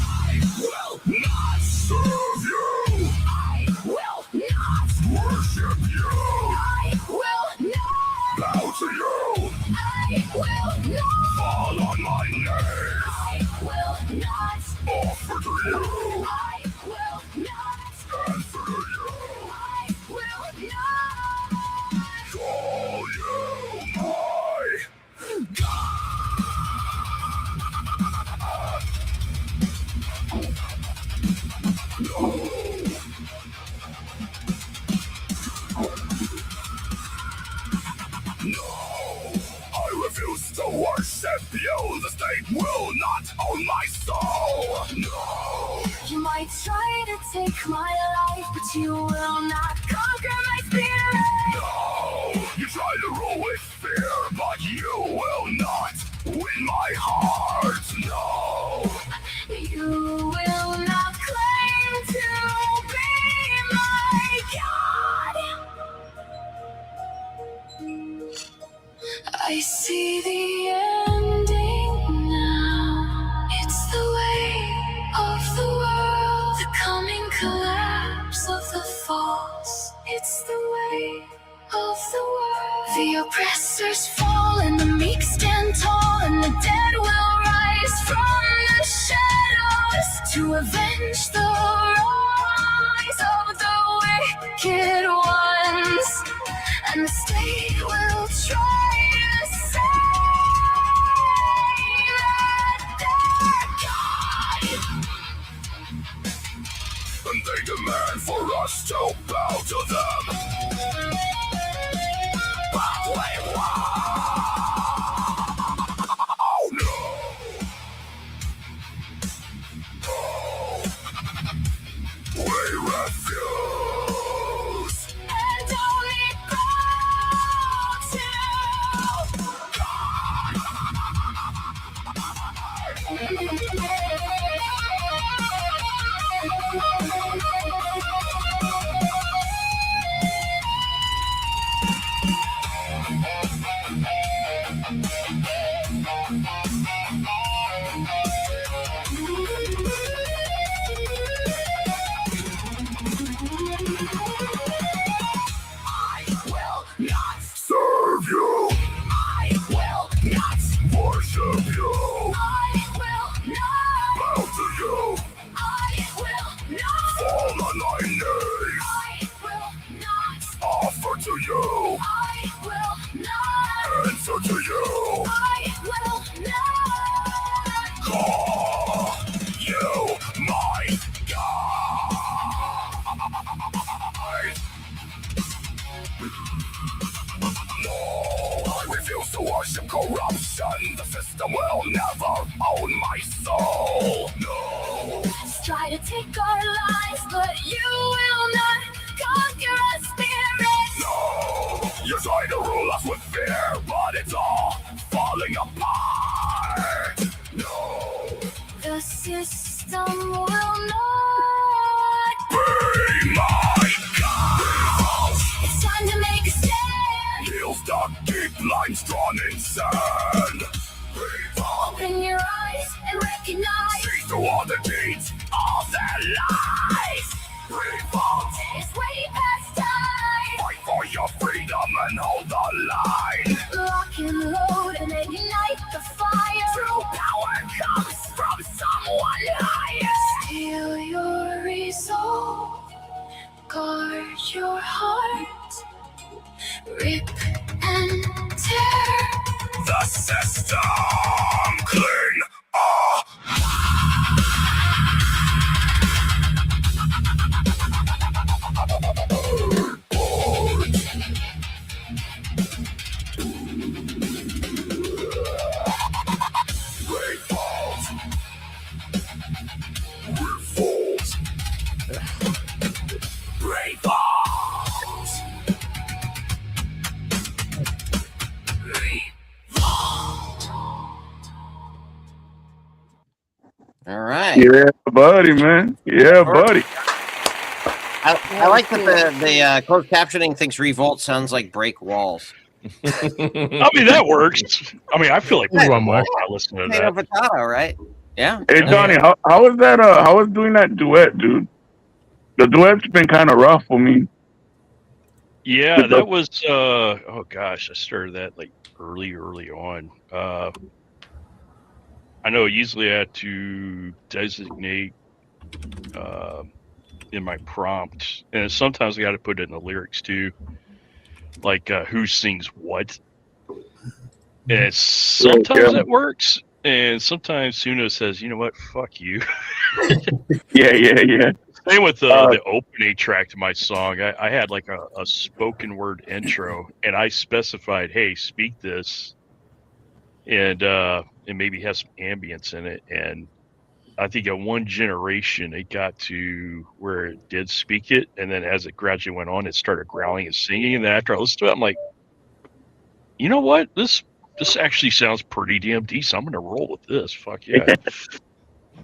I will not serve you. I will not worship you. I will not bow to you. I will not fall on my knees. I will not offer to you. I will not answer to you. I will not call you my God. No. No, I refuse to worship you. The state will not own my soul. No. You might try to take my life, but you will not conquer my spirit. No, you try to rule with fear, but you will not win my heart. No, you will not claim to be my God. I see the ending now. It's the way of the world, the coming collapse of the false. It's the way of the world. The oppressors fall and the meek stand tall, and the dead will rise from the shadows to avenge the rise of the wicked ones. And the state will try to say that they're God. And they demand for us to bow to them. But we won't. Oh no. No. We refuse. And only bow to God. I will not serve you. I will not worship you. I will not Bow to you. I will not Fall on my knees. I will not Offer to you. I will not Answer to you. I will not Call you my God. No, I refuse to worship corruption. The system will never own my soul. No. try to take our lives, but you will not conquer our spirit. No, you try to rule us with fear, but it's all falling apart. No, The system will not be my God. It's time to make a stand. Heels dug deep, lines drawn in sand. Open your eyes and recognize. See through all the deeds of their lies. Revolt It's way past time. Fight for your freedom and hold the line. Lock and load and ignite the fire. True power comes from someone higher. Steal your resolve. Guard your heart. Rip and tear. The system clean. Revolt. Break right. Yeah, buddy, man. Yeah, buddy. I like that the closed captioning thinks revolt sounds like break walls. I mean, that works. I mean, I feel like Everyone when I works. listen to Potato, that. potato, right? Yeah. Hey, Johnny, how was that? How was doing that duet, dude? The duet's been kind of rough for me. Yeah, that was. Oh gosh, I started that like early on. I know usually I had to designate in my prompt, and sometimes I got to put it in the lyrics too, like who sings what. And sometimes it works, and sometimes Suno says, "You know what? Fuck you." Yeah. Same with the opening track to my song. I had like a spoken word intro, and I specified, "Hey, speak this," and maybe have some ambience in it. And I think at one generation, it got to where it did speak it, and then as it gradually went on, it started growling and singing. And then after I listened to it, I'm like, you know what? This actually sounds pretty damn decent. I'm gonna roll with this. Fuck yeah.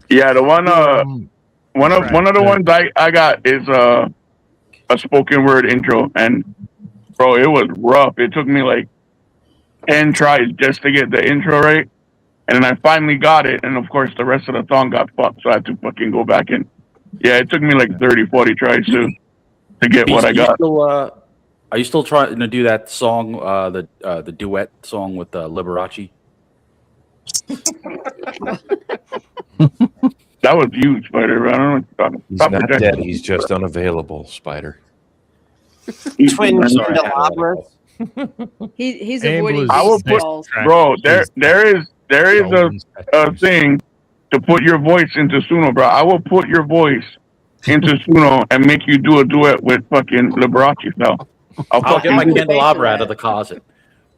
Yeah, the one one of the ones I got is a spoken word intro, and bro, it was rough. It took me like 10 tries just to get the intro right, and then I finally got it, and of course the rest of the song got fucked, so I had to fucking go back and it took me like 30-40 tries to get what I got. Are you still trying to do that song, the duet song with Liberace? That was huge, Spydyr. I don't know what you're talking He's about. not dead. He's just unavailable, Spydyr. Twin candelabras. He's Ambler's avoiding I will these put, calls. bro. There is a thing to put your voice into Suno, bro. I will put your voice into Suno and make you do a duet with fucking Liberace now. I'll get my do it. candelabra out of the closet.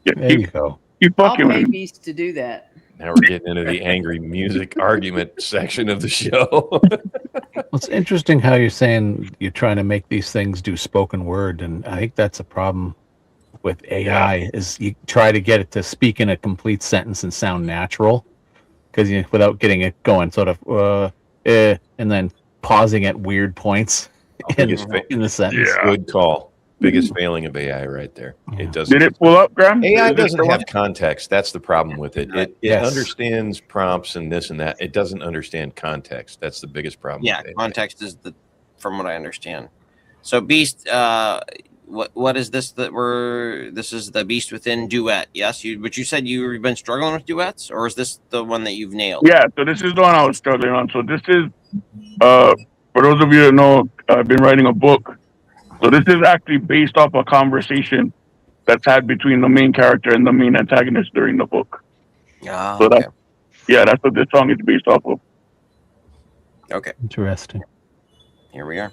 There you go. You I'll fucking pay with me. Beast to do that. Now we're getting into the angry music argument section of the show. Well, it's interesting how you're saying you're trying to make these things do spoken word, and I think that's a problem with AI. Is you try to get it to speak in a complete sentence and sound natural, because without getting it going, sort of, and then pausing at weird points in the sentence. Yeah. Good call. Biggest failing of AI right there. It doesn't. Did it pull up, Graham? AI Did it doesn't pull have up? context. That's the problem with it. It Yes. understands prompts and this and that. It doesn't understand context. That's the biggest problem. Yeah, with AI. context is from what I understand. So Beast, what is this this is the Beast Within duet? Yes, but you said you've been struggling with duets, or is this the one that you've nailed? Yeah, so this is the one I was struggling on. So this is, for those of you that know, I've been writing a book. So this is actually based off a conversation that's had between the main character and the main antagonist during the book. Ah, So okay. that's what this song is based off of. Okay, Interesting. here we are.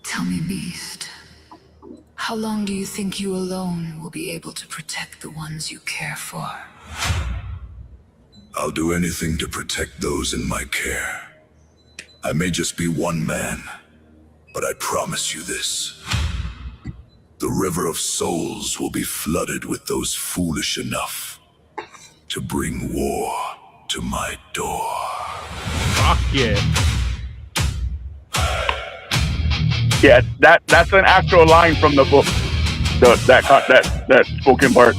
Tell me, Beast, how long do you think you alone will be able to protect the ones you care for? I'll do anything to protect those in my care. I may just be one man, but I promise you this. The river of souls will be flooded with those foolish enough to bring war to my door. Fuck yeah. Yeah, that's an actual line from the book. That spoken part.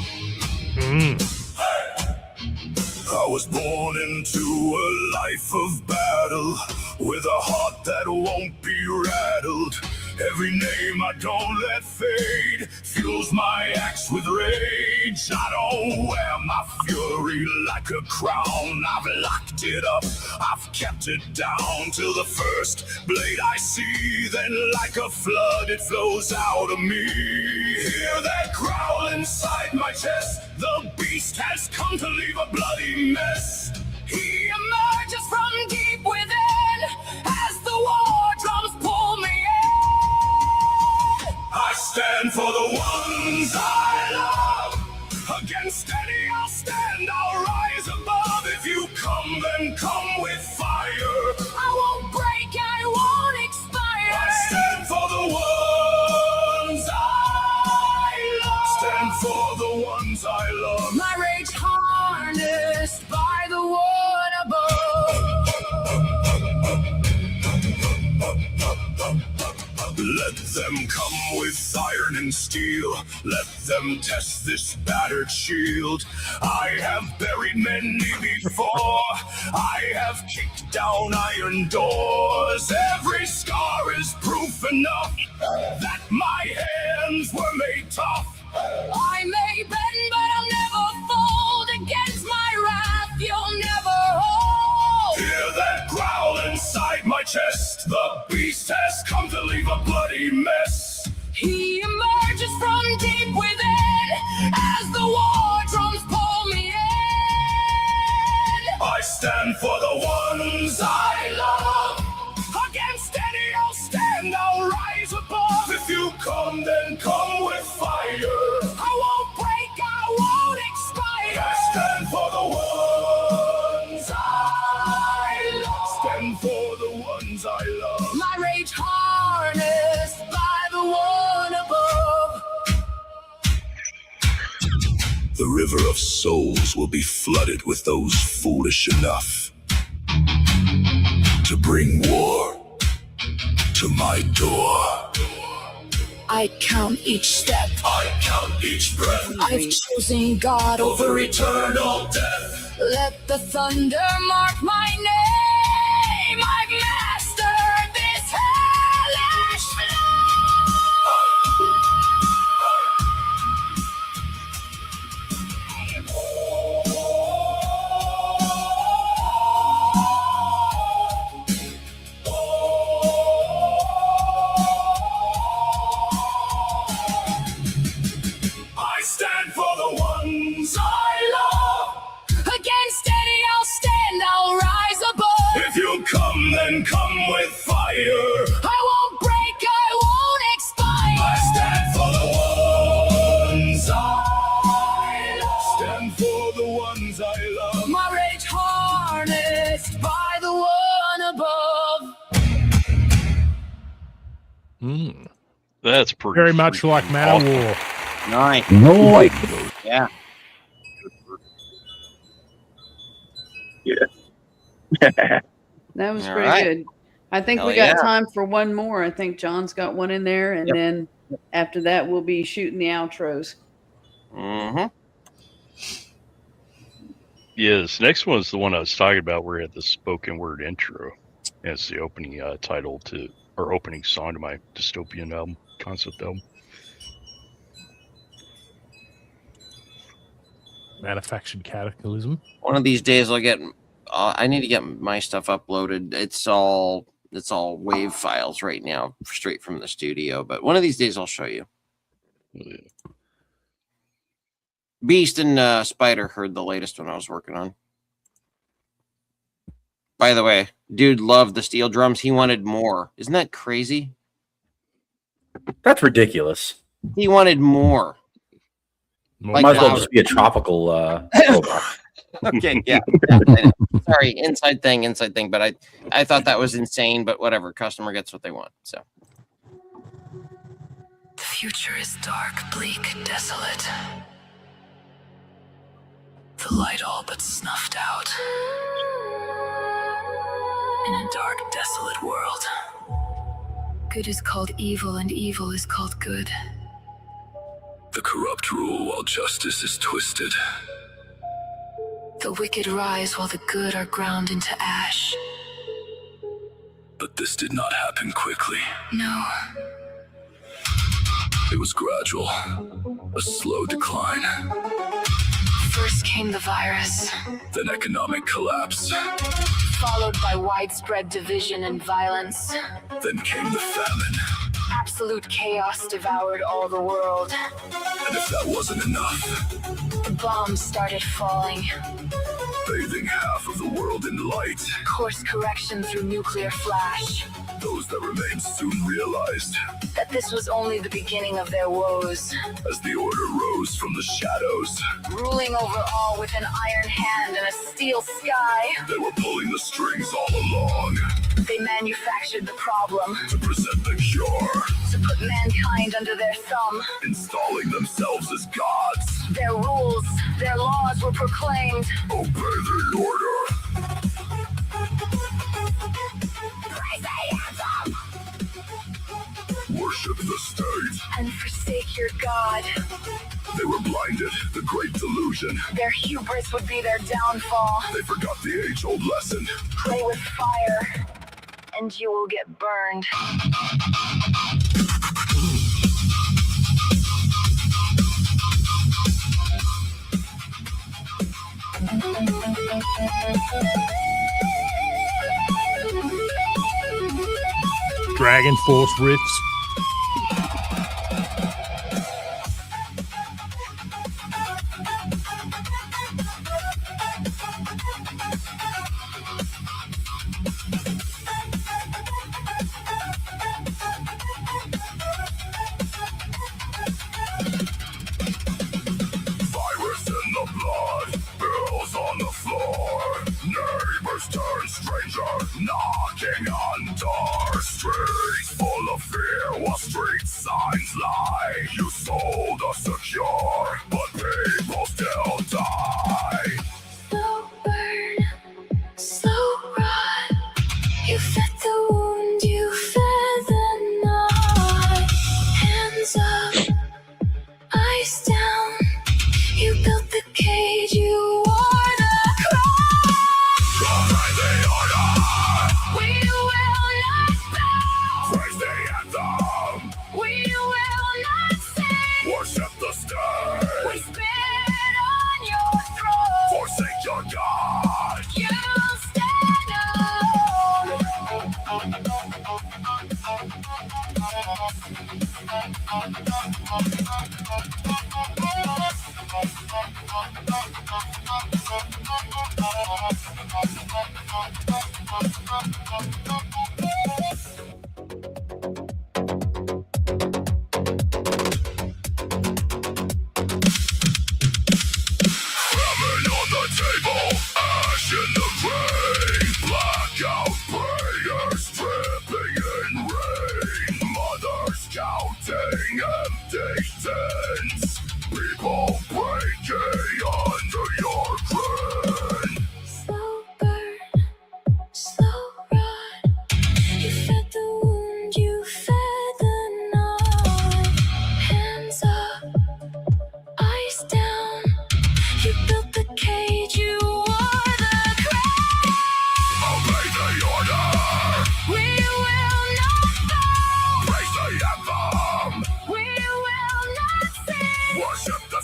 I was born into a life of battle, with a heart that won't be rattled. Every name I don't let fade fuels my axe with rage. I don't wear my fury like a crown. I've locked it up, I've kept it down till the first blade I see. Then like a flood it flows out of me. Hear that growl inside my chest. The beast has come to leave a bloody mess. He emerges from deep within as the war drums pull me in. I stand for the ones I love. Against any I'll stand, I'll rise above. If you come, then come with fire. I won't break, I won't expire. I stand for the ones I love. Stand for the ones I love. My rage harnessed by the Let them come with iron and steel. Let them test this battered shield. I have buried many before. I have kicked down iron doors. Every scar is proof enough that my hands were made tough. I may bend, but I'll never fold. Against my wrath, you'll never hold. Hear that growl inside my chest. The beast has come to leave a bloody mess. He emerges from deep within as the war drums pull me in. I stand for the ones I love. Against any I'll stand, I'll rise above. If you come, then come with fire. I won't break, I won't expire. I stand for the ones I love. Stand for the ones I love. My rage harnessed by the one above. The river of souls will be flooded with those foolish enough to bring war to my door. I count each step, I count each breath I've chosen God over eternal death. Let the thunder mark my name. I've mastered this hellish I stand for the ones I love. Against any I'll stand, I'll rise above. If you come, then come with fire. I won't break, I won't expire. I stand for the ones I love. Stand for the ones I love. My rage harnessed by the one above. That's pretty. Very much freaking like Manowar. Nice. Noise. Yeah. That was All pretty right. good. I think Hell we got yeah. time for one more. I think John's got one in there, and then after that, we'll be shooting the outros. Mm-hmm. Yeah, this next one is the one I was talking about where we had the spoken word intro as the opening title to, or opening song to my dystopian album, concept album. Manufactured Cataclysm. One of these days I'll get. I need to get my stuff uploaded. It's all WAV files right now, straight from the studio. But one of these days I'll show you. Yeah. Beast and Spydyr heard the latest one I was working on. By the way, dude loved the steel drums. He wanted more. Isn't that crazy? That's ridiculous. He wanted more. Like Might as well louder. just be a tropical robot. Okay, yeah. I know. Sorry, inside thing. But I thought that was insane. But whatever, customer gets what they want. So The future is dark, bleak, desolate. The light all but snuffed out. In a dark, desolate world. Good is called evil, and evil is called good. The corrupt rule while justice is twisted. The wicked rise while the good are ground into ash. But this did not happen quickly. No, It was gradual, a slow decline, first came the virus, then economic collapse, followed by widespread division and violence. then came the famine. Absolute chaos devoured all the world. And if that wasn't enough, The bombs started falling. bathing half of the world in light, Course correction through nuclear flash. those that remained soon realized, That this was only the beginning of their woes. as the order rose from the shadows, Ruling over all with an iron hand and a steel sky. they were pulling the strings all along They manufactured the problem to present the cure, to put mankind under their thumb. installing themselves as gods. Their rules, their laws were proclaimed. Obey the order. Worship God. They were blinded, the great delusion. Their hubris would be their downfall. They forgot the age-old lesson. Play with fire, and you will get burned. Dragon Force riffs. Virus in the blood, bills on the floor. Neighbors turn stranger, knocking on doors. Streets full of fear while street signs lie. You sold us a cure, but people still die. Slow burn, slow rot. You fed the wound, you fed the knot. Hands up, eyes down. You built the cage, you wore the crown. Obey the order, We will not bow. praise the anthem, We will not sing. worship the state. We spit on your throat. Forsake your God. You'll stand Ramen on the table, ash in the rain. Blackout prayers dripping in rain. Mothers counting empty tins. People breaking under your grin. slow burn, slow rot. You fed the wound, you fed the knot. Hands up, eyes down. You built the cage, you wore the crown. Obey the order, We will not bow. praise the anthem, We will not sing. worship the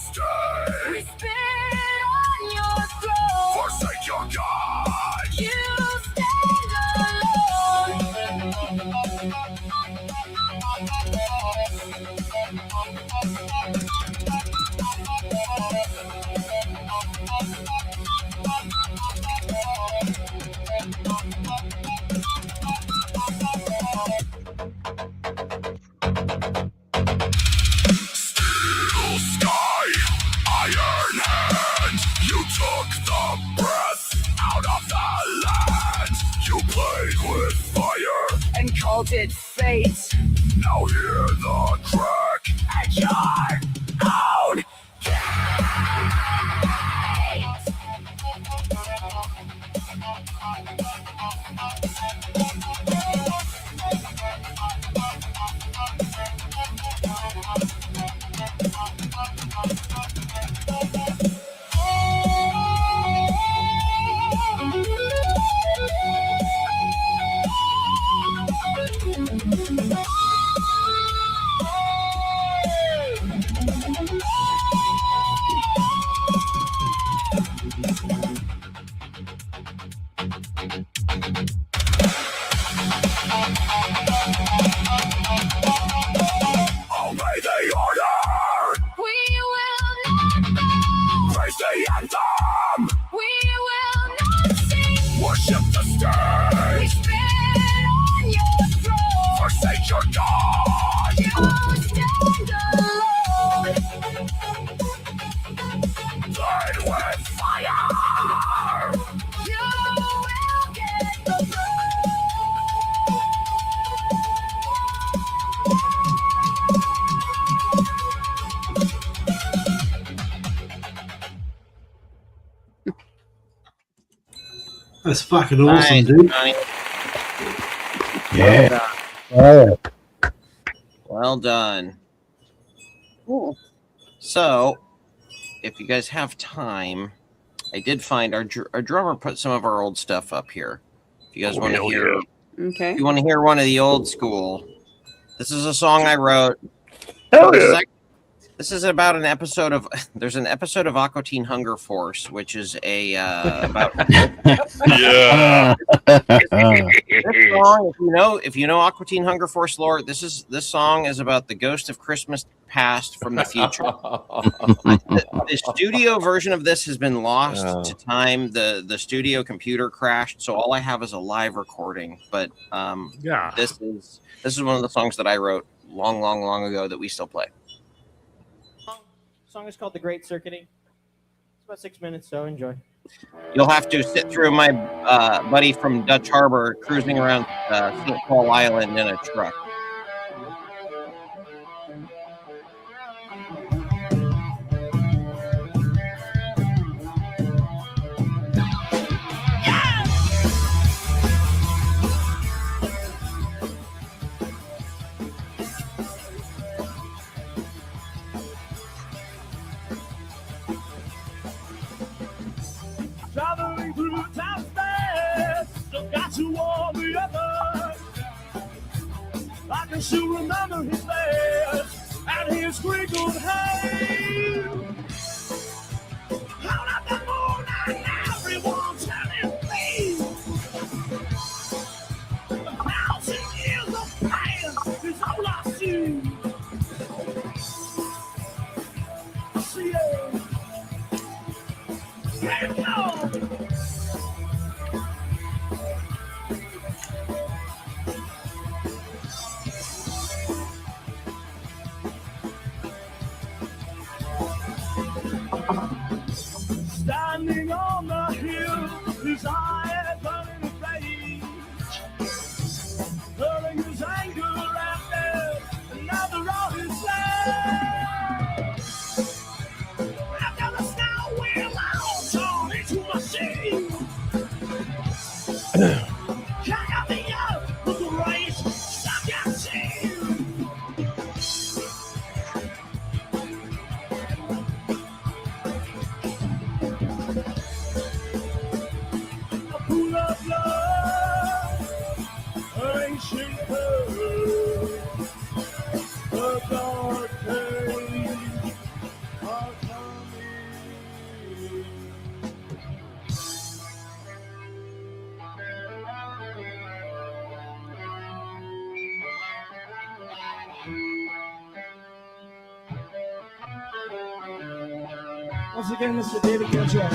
We state. spit on your throat. Forsake your God. You stand Steel sky, iron hand. You took the breath out of the land. You played with fire. and called it fate. Now hear the crack at your own Obey the order, We will not bow. praise the anthem, We will not sing. worship the We state. spit on your throat. Forsake your God. You stand alone. Played with fire. You will get the blow. That's fucking awesome, Nice, dude. Johnny. Yeah. Well done. Well done. Cool. So, if you guys have time, I did find our drummer put some of our old stuff up here. If you guys want to hear, Okay. if you want to hear one of the old school, this is a song I wrote. Hell yeah. This is about an episode of. There's an episode of Aqua Teen Hunger Force, which is a about. Yeah. This song, if you know Aqua Teen Hunger Force lore, this song is about the ghost of Christmas past from the future. The studio version of this has been lost to time. The studio computer crashed, so all I have is a live recording. But this is one of the songs that I wrote long ago that we still play. The song is called The Great Circuiting. It's about 6 minutes, so enjoy. You'll have to sit through my buddy from Dutch Harbor cruising around St. Paul Island in a truck. Traveling through time space, still got you on the other. I can still remember his face and his wrinkled hair. Out at the moon and everyone telling me 1,000 years of pain is all I see. See it. Here it goes. Standing on the hill, his eyes burning with rage, hurling his anger at another of his slaves. After the snow will all turn into machine. King of the earth with the rage, stuck at sea. Pool of love, ancient pearl, the dark days are coming. Once again, Mr. David Gilchrist.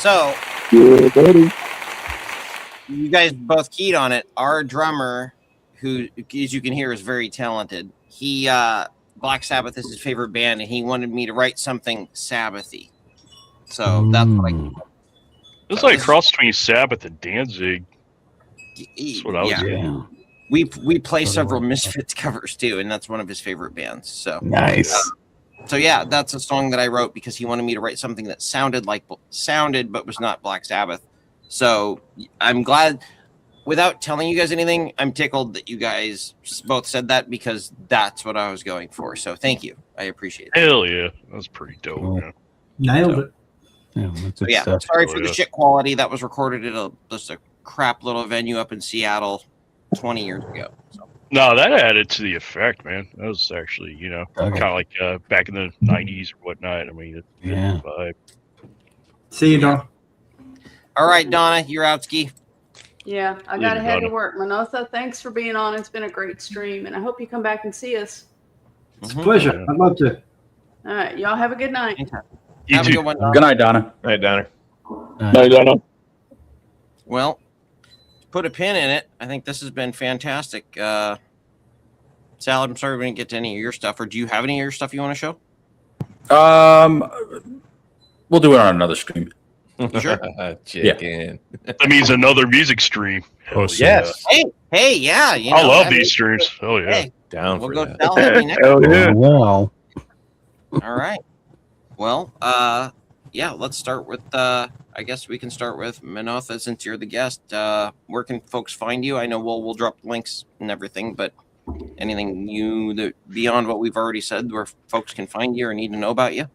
So, Yeah, buddy. you guys both keyed on it. Our drummer, who, as you can hear, is very talented. He, Black Sabbath is his favorite band, and he wanted me to write something Sabbathy. So that's what I. It's like a cross between Sabbath and Danzig. That's what I was Yeah. thinking. We play several Misfits covers too, and that's one of his favorite bands. So Nice. So yeah, that's a song that I wrote because he wanted me to write something that sounded but was not Black Sabbath. So I'm glad, without telling you guys anything, I'm tickled that you guys both said that because that's what I was going for. So thank you, I appreciate it. Hell yeah, that's pretty dope. Cool. Man. Nailed it. Yeah, that's good Yeah, stuff. sorry for Oh, the yeah. shit quality. That was recorded at just a crap little venue up in Seattle 20 years ago. So. No, that added to the effect, man. That was actually, Okay. kind of like back in the '90s or whatnot. I mean, it's Yeah. vibe. See you, Don. All right, Donna, you're out ski. Yeah, I Yeah, got to head to Donna. work. Manotha, thanks for being on. It's been a great stream, and I hope you come back and see us. It's a pleasure. Yeah. I'd love to. All right, y'all have a good night. You Have a too. good one, Donna. Good night, Donna. All right, Donner. Night, Donna. Well, to put a pin in it, I think this has been fantastic. Salad, I'm sorry we didn't get to any of your stuff. Or do you have any of your stuff you want to show? We'll do it on another stream. Sure. Chicken. That means another music stream. Hell Awesome. Yes. Hey, yeah. You know, I love mean, these streams. Oh yeah. Hey, Down we'll for go that. tell Heavy next. Hell yeah. Well, All right. Well, yeah, let's start with, I guess we can start with Manotha since you're the guest. Where can folks find you? I know we'll drop links and everything, but anything new that beyond what we've already said where folks can find you or need to know about you?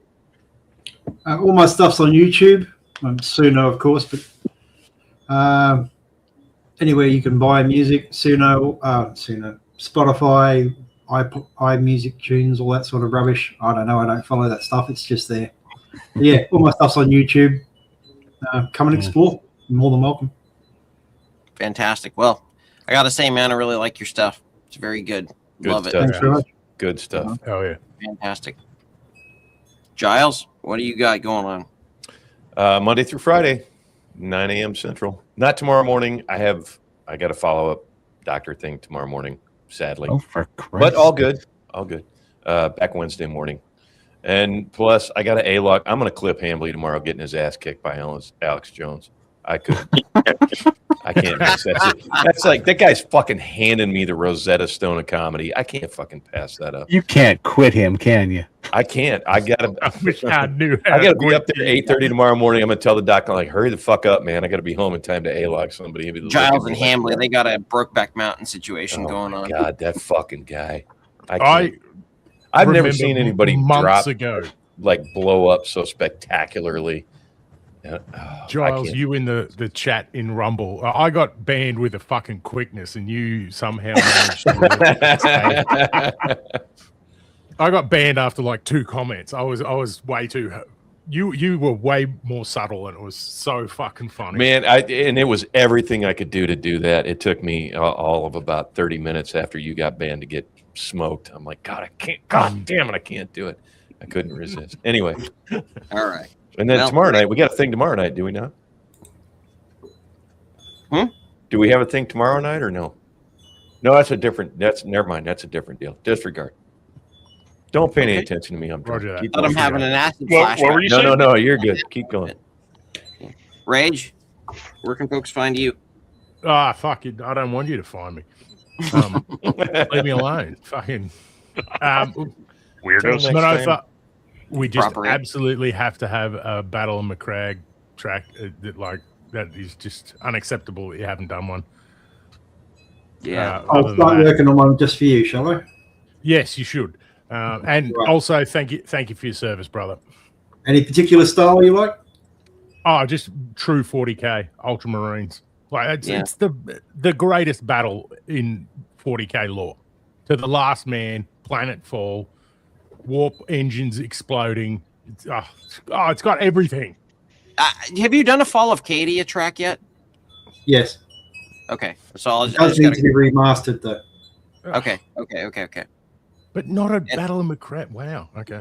All my stuff's on YouTube. Suno, of course, but anywhere you can buy music, Suno, Spotify, iMusic tunes, all that sort of rubbish. I don't know. I don't follow that stuff. It's just there. Yeah, all my stuff's on YouTube. Come and explore. You're more than welcome. Fantastic. Well, I got to say, man, I really like your stuff. It's very good. Good Love it. stuff. Thanks very much. Good stuff. Oh yeah. Fantastic. Giles, what do you got going on? Monday through Friday, 9 a.m. Central. Not tomorrow morning. I got a follow-up doctor thing tomorrow morning, sadly. oh, for Christ. But all good. All good. Back Wednesday morning. And plus, I got an A-lock. I'm going to clip Hambley tomorrow getting his ass kicked by Alex Jones. I could. I can't miss that. That's like, that guy's fucking handing me the Rosetta Stone of comedy. I can't fucking pass that up. You can't quit him, can you? I can't. I got to. I wish I knew. How I got to to be up there at 8:30 tomorrow morning. I'm going to tell the doctor, like, hurry the fuck up, man. I got to be home in time to A-lock somebody. He'll be looking Giles at and me like, Hambley, they got a Brokeback Mountain situation oh going my on. God, that fucking guy. I've never remember seen anybody months drop, ago. like, blow up so spectacularly. I Giles, can't. you in the chat in Rumble. I got banned with a fucking quickness, and you somehow managed to. I got banned after like 2 comments. I was way too. You were way more subtle, and it was so fucking funny. Man, and it was everything I could do to do that. It took me all of about 30 minutes after you got banned to get smoked. I'm like, God, I can't. God damn it, I can't do it. I couldn't resist. Anyway. All right. And then Well, tomorrow night, we got a thing tomorrow night, do we not? Do we have a thing tomorrow night or no? No, never mind. That's a different deal. Disregard. Don't pay any attention to me. I'm drunk. Roger that. Keep Thought I'm going. having an acid What were flashback. you No, saying? no, you're good. Keep going. Rage, where can folks find you? Ah, fuck it. I don't want you to find me. Leave me alone. Fucking. Weirdos. Next Manotha, time. we just Proper. absolutely have to have a Battle of McCrag track that is just unacceptable that you haven't done one. Yeah. I'll Other than start that- working on one just for you, shall I? Yes, you should. And Right. also, thank you for your service, brother. Any particular style you like? Oh, just true 40k Ultramarines. Like Yeah. it's the greatest battle in 40k lore. To the last man, planet fall, warp engines exploding. It's got everything. Have you done a Fall of Cadia track yet? Yes. Okay. So I It just does need gotta, to be remastered, though. okay. But not a Battle of McCrag. Wow. Okay.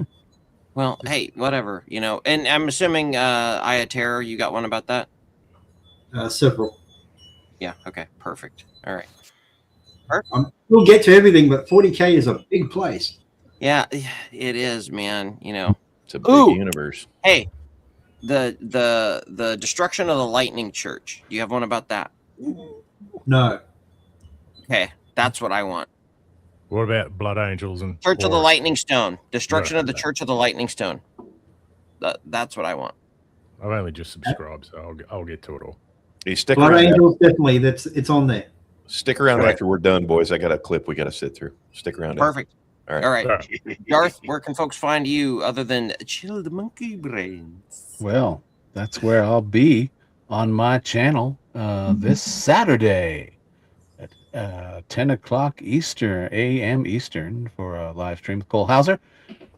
Well, hey, whatever, you know. And I'm assuming Eye of Terror, you got one about that? Several. Yeah. Okay. Perfect. All right. We'll get to everything, but 40K is a big place. Yeah, it is, man. You know, It's a big universe. Hey, the destruction of the Lightning Church. Do you have one about that? No. Okay, that's what I want. What about Blood Angels and Church of the Horus? Lightning Stone. Destruction Right. of the Church of the Lightning Stone. That's what I want. I've only just subscribed, so I'll get to it all. Hey, stick Blood around. Angels, definitely. It's on there. Stick around Right. after we're done, boys. I got a clip we got to sit through. Stick around. Perfect. All right. All right. Darth, where can folks find you other than Chilled Monkey Brains? Well, that's where I'll be on my channel this Saturday at 10 o'clock Eastern, a.m. Eastern, for a live stream with Cole Hauser.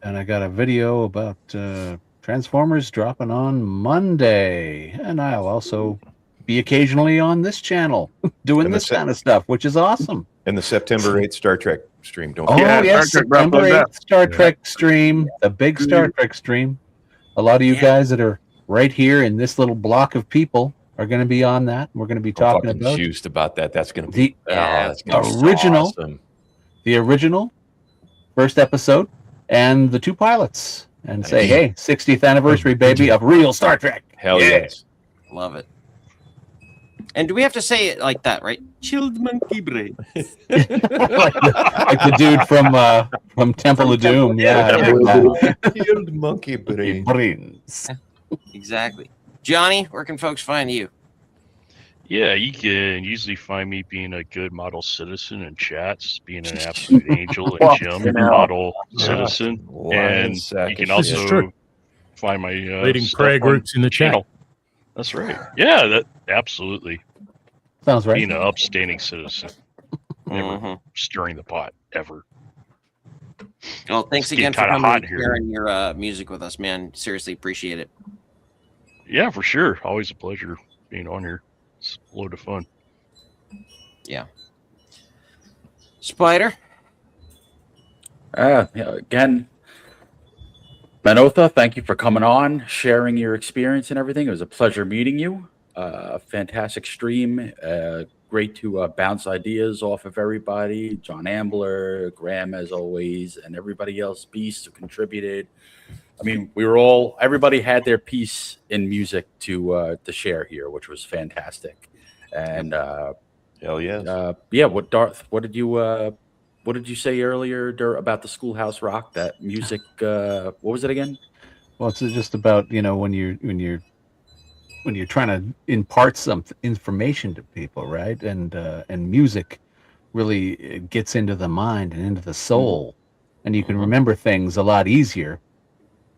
And I got a video about Transformers dropping on Monday. And I'll also be occasionally on this channel doing And this kind of stuff, which is awesome. And the September 8th Star Trek stream. Don't Oh, forget. yes, September 8th Star Trek stream, the big Star Trek stream. A lot of you guys that are right here in this little block of people are going to be on that. We're going to be talking about juiced about that. That's going to be the gonna be original, awesome. the original first episode, and the two pilots, and say, hey, 60th anniversary, baby, of real Star Trek. Hell Yeah. yes. Love it. And do we have to say it like that, right? Chilled Monkey Brains. like the dude from Temple of Doom. Yeah. Chilled Monkey Brains. Exactly. Johnny, where can folks find you? Yeah, you can usually find me being a good model citizen in chats, being an absolute angel and Jim model citizen, and you can This is also true. find my Leading stuff prayer on groups in the chat. channel. That's right. Yeah, that absolutely. Sounds right. Being an upstanding citizen, never stirring the pot ever. Well, thanks It's again getting for kinda coming hot and here. sharing your music with us, man. Seriously, appreciate it. Yeah, for sure. Always a pleasure being on here. It's a load of fun. Yeah. Spydyr? Again, Manotha, thank you for coming on, sharing your experience and everything. It was a pleasure meeting you. Fantastic stream. Great to bounce ideas off of everybody. John Ambler, Graham, as always, and everybody else, Beast, who contributed. I mean, everybody had their piece in music to share here, which was fantastic. And hell yes. Yeah. What did you say earlier about the Schoolhouse Rock? That music. What was it again? Well, it's just about when you're trying to impart some information to people, right? And music really gets into the mind and into the soul, and you can remember things a lot easier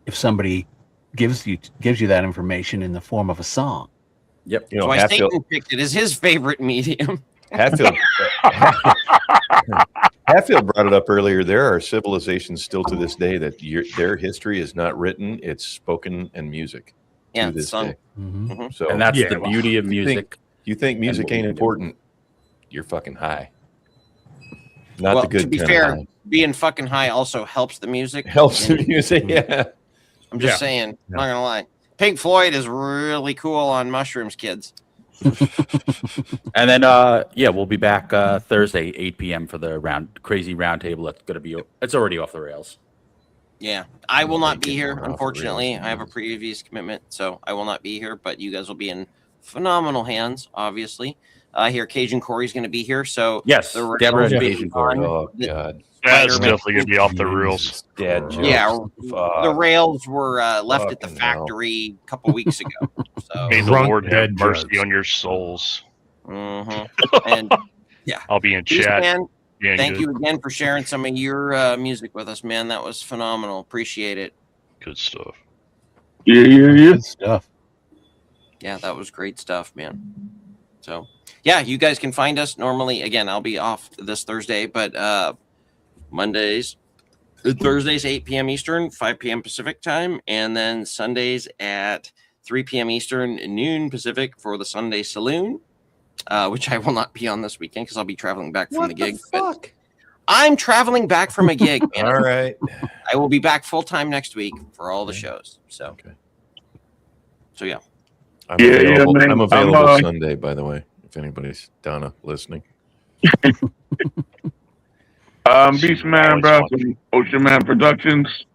if somebody gives you that information in the form of a song. Yep. You know, Why Hatfield, Satan picked it as his favorite medium. Hatfield brought it up earlier. There are civilizations still to this day that their history is not written; it's spoken and music. Yeah, to it's this sung. day. Mm-hmm. So, And that's the beauty of music. You think music ain't important? You're fucking high. Not Well, the good to be kind fair, of high. being fucking high also helps the music. Helps the And- music, yeah. I'm just saying, I'm not gonna lie. Pink Floyd is really cool on mushrooms, kids. And then, we'll be back Thursday, 8 p.m. for the crazy roundtable. That's gonna be. It's already off the rails. Yeah, I will not be here. off the Unfortunately, rails. I have a previous commitment, so I will not be here. But you guys will be in phenomenal hands. Obviously, I hear Cajun Corey's going to be here. So Yes, the Deborah rails and will be Cajun Corey. fun. Oh God. That's Spider-Man. definitely gonna be off the rails. Dad jokes. Yeah, Fuck. the rails were left at the Fucking hell. factory a couple weeks ago. So, May the Drunk Lord have dead mercy jokes. on your souls. and I'll be in Beast chat. Man, Being thank good. you again for sharing some of your music with us, man. That was phenomenal. Appreciate it. Good stuff. Yeah. Good stuff. Yeah, that was great stuff, man. So, yeah, you guys can find us normally. Again, I'll be off this Thursday, but Thursdays 8 p.m. Eastern, 5 p.m. Pacific time, and then Sundays at 3 p.m. Eastern, noon Pacific for the Sunday Saloon, which I will not be on this weekend because I'll be traveling back from the gig. But I'm traveling back from a gig, man. All right. I will be back full time next week for all the shows. So, Okay. So yeah. I'm Yeah, available, man. I'm available I'm, Sunday, by the way, if anybody's down listening. Beastman, bro, from Ocean Man Productions.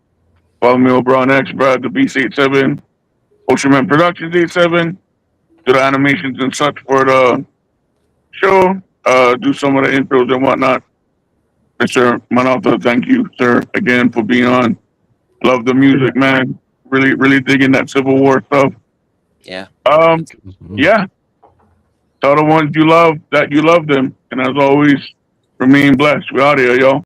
Follow me over on X, bro, the Beast87. Ocean Man Productions 87. Do the animations and such for the show. Do some of the intros and whatnot. Mr. Manotha, thank you, sir, again for being on. Love the music, man. Really, really digging that Civil War stuff. Yeah. Yeah. Tell the ones you love that you love them. And as always, remain blessed. We out here, y'all.